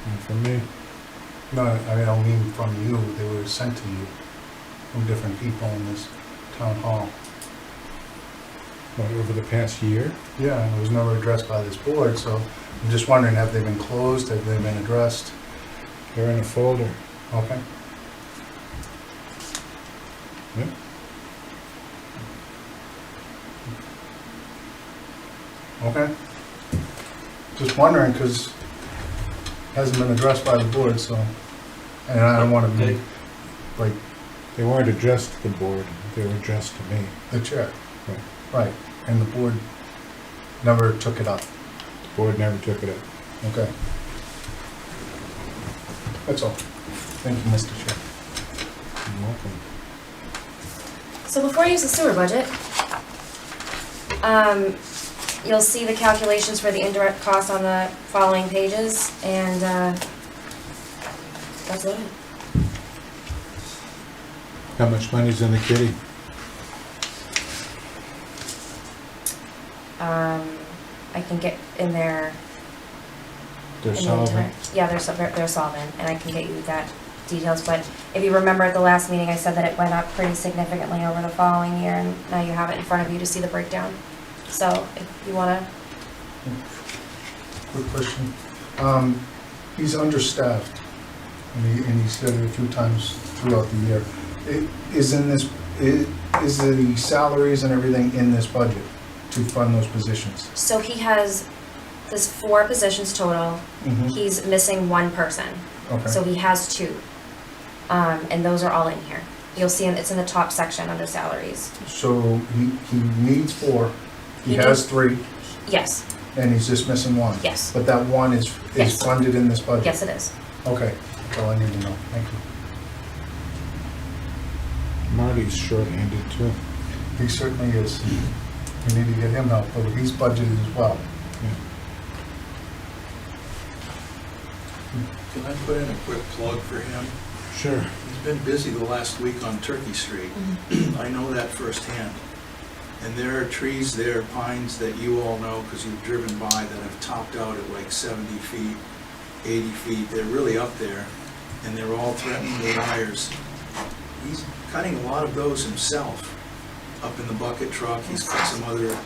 And for me, No, I don't mean from you, they were sent to you from different people in this town hall. what, over the past year? Yeah, and it was never addressed by this board, so I'm just wondering, have they been closed, have they been addressed? They're in a folder. Okay. Yep. Okay. Just wondering, because it hasn't been addressed by the board, so, and I don't want to be, like, They weren't addressed to the board, they were addressed to me. the chair. Right. Right, and the board never took it up. The board never took it up. Okay. That's all. Thank you, Mr. Chair. You're welcome. So before I use the sewer budget, you'll see the calculations for the indirect costs on the following pages, and that's it. How much money's in the kitty? I can get in there. They're in the solvent? entire- Yeah, they're solvent, and I can get you that details, but if you remember at the last meeting, I said that it went up pretty significantly over the following year, and now you have it in front of you to see the breakdown. So if you wanna, Quick question. He's understaffed, and he said it a few times throughout the year. Is the salaries and everything in this budget to fund those positions? so there's 4 positions total, he's missing 1 person. So Okay, he has 2. And those are all in here. You'll see it's in the top section under salaries. so he needs 4, he He has 3, Yes, and he's just missing 1? yes, But that 1 is Yes. funded in this budget? yes it is. Okay, that's all I need to know, thank you. Marty's short-handed too. He certainly is. We need to get him help, but he's budgeted as well. Can I put in a quick plug for him? Sure. He's been busy the last week on Turkey Street. I know that firsthand. And there are trees there, pines that you all know because you've driven by that have topped out at like 70 feet, 80 feet. They're really up there and they're all threatening the wires. He's cutting a lot of those himself. up in the bucket truck. He's got some other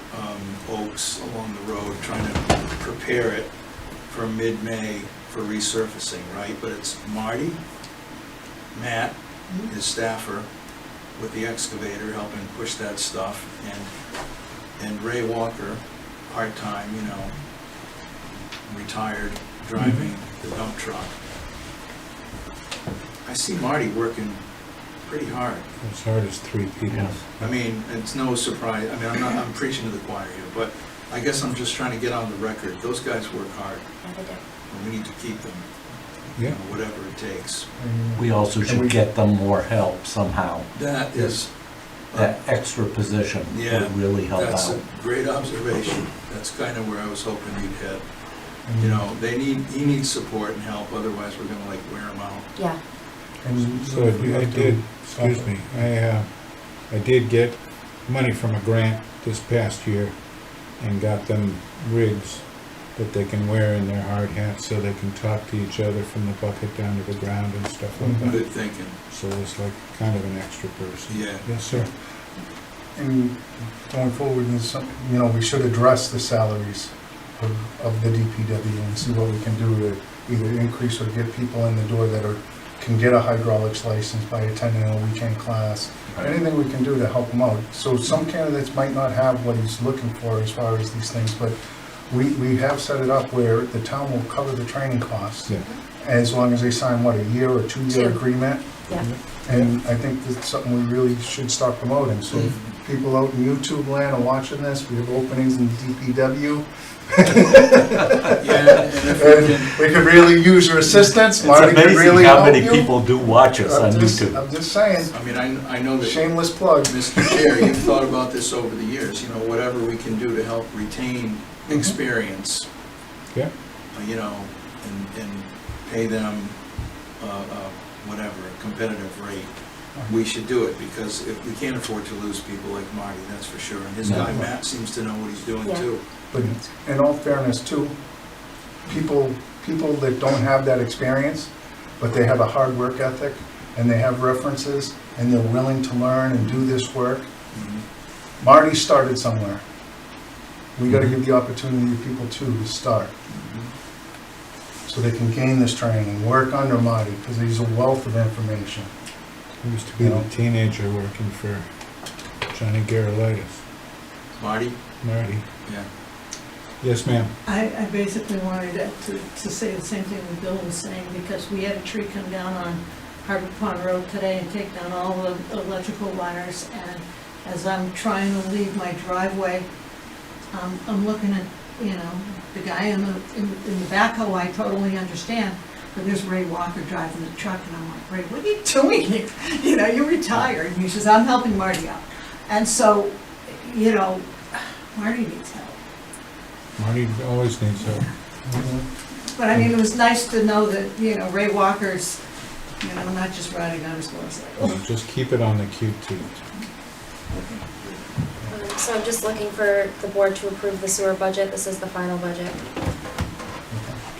oaks along the road, trying to prepare it for mid-May for resurfacing, right? But it's Marty, Matt, his staffer, with the excavator helping push that stuff, and Ray Walker, part-time, you know, retired, driving the dump truck. I see Marty working pretty hard. As hard as 3 people. Yes. I mean, it's no surprise, I mean, I'm preaching to the choir here, but I guess I'm just trying to get on the record. Those guys work hard, Yeah, they do. and we need to keep them, you Yeah. know, whatever it takes. We also And we- should get them more help somehow. That is, That extra position Yeah, would really help that's a out. great observation. That's kind of where I was hoping you'd head. You know, he needs support and help, otherwise we're gonna like wear him out. Yeah, And So I did, excuse me, I did get money from a grant this past year and got them rigs that they can wear in their hard hats so they can talk to each other from the bucket down to the ground and stuff like that. Good thinking. So it's like kind of an extra person. Yeah. Yes, sir. And going forward, there's some, you know, we should address the salaries of the DPW and see what we can do to either increase or get people in the door that can get a hydraulics license by attending a weekend class. Anything we can do to help them out. So some candidates might not have what he's looking for as far as these things, but we have set it up where the town will cover the training costs Yeah. as long as they sign, what, a year or 2-year 2. agreement? yeah. And I think that's something we really should start promoting. So if people out in YouTube land are watching this, we have openings in DPW. Yeah, and if we And can, we could really use your assistance. It's Marty could amazing really how help many you. people do watch us on YouTube. I'm just saying, I mean, I know that, shameless plug. Mr. Chair, you've thought about this over the years, you know, whatever we can do to help retain experience, Yeah. you know, and pay them, whatever, a competitive rate. We should do it, because if we can't afford to lose people like Marty, that's for sure. And his No. guy Matt seems to know what he's doing Yeah. too. But in all fairness too, people that don't have that experience, but they have a hard work ethic, and they have references, and they're willing to learn and do this work. Marty started somewhere. We gotta give the opportunity to people too to start, so they can gain this training and work under Marty, because he's a wealth of information. I used to be a teenager working for Johnny Garolitis. Marty? Marty. Yeah. Yes, ma'am. I basically wanted to say the same thing that Bill was saying, because we had a tree come down on Hardwick Pond Road today and take down all the electrical wires, and as I'm trying to leave my driveway, I'm looking at, you know, the guy in the backhoe, I totally understand, but there's Ray Walker driving the truck, and I'm like, Ray, what are you doing here? You know, you're retired. And he says, I'm helping Marty out. And so, you know, Marty needs help. Marty always needs help. But I mean, it was nice to know that, you know, Ray Walker's, you know, not just riding on his motorcycle. So just keep it on the QT. So I'm just looking for the board to approve the sewer budget. This is the final budget.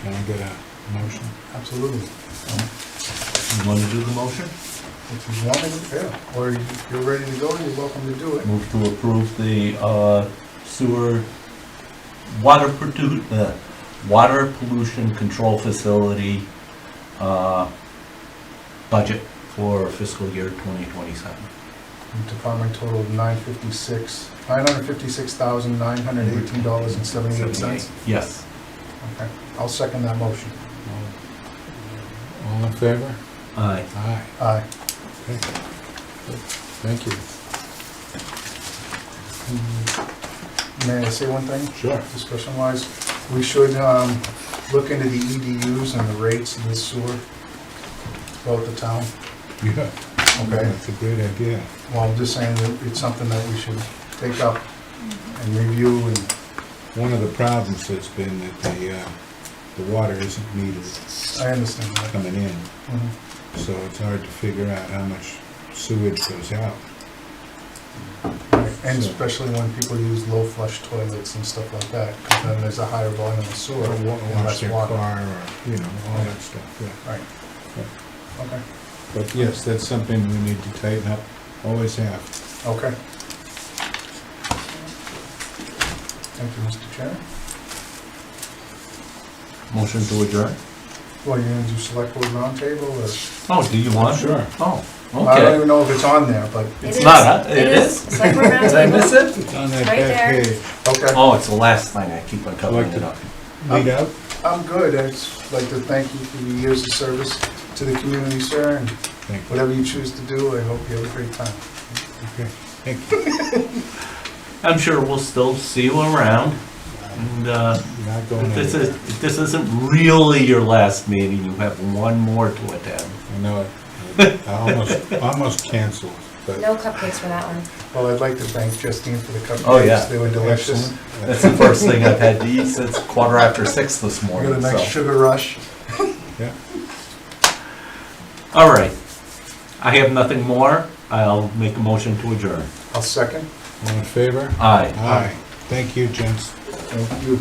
Can I get a motion? Absolutely. You want to do the motion? If you want to, yeah, or if you're ready to go, you're welcome to do it. Move to approve the sewer water pollution control facility budget for fiscal year 2027. Department total of $956,918.78. Yes. Okay, I'll second that motion. All in favor? Aye. Aye. Aye. Okay. Good. Thank you. May I say one thing? Sure. Discussion wise, we should look into the EDUs and the rates of the sewer throughout the town. Yeah. Okay. That's a great idea. Well, I'm just saying that it's something that we should take up and review, and One of the problems has been that the water isn't metered I understand that. coming in, Mhm. so it's hard to figure out how much sewage goes out. Right. And So- especially when people use low flush toilets and stuff like that, because then there's a higher volume of sewer Or and wash less their water. car, or, you know, all that stuff, yeah. Right. Okay. But yes, that's something we need to tighten up, always have. Okay. Thank you, Mr. Chairman. Motion to adjourn? Well, you're gonna do select board roundtable, or? Oh, do you want? Sure. Oh, I don't okay. even know if it's on there, but, It's not, huh? It is? Select board Did I miss roundtable. it? It's on that Right back there. page. okay. Oh, it's the last thing, I keep on covering Like it to- up. Lead out? I'm good. I'd just like to thank you for your years of service to the community, sir, and Thank you. whatever you choose to do, I hope you have a great time. Okay, thank you. I'm sure we'll still see you around, and, Not going this anywhere. this isn't really your last meeting, you have one more to attend. I know it. I almost canceled, but. No cupcakes for that one. Well, I'd like to thank Justine for the cupcakes. Oh, yeah. They were delicious. Excellent. That's the first thing I've had to eat since 6:15 this We morning, got a nice so. sugar rush. Yeah. All right. I have nothing more. I'll make a motion to adjourn. I'll second. All in favor? Aye. Aye. Thank you, gents. Thank you.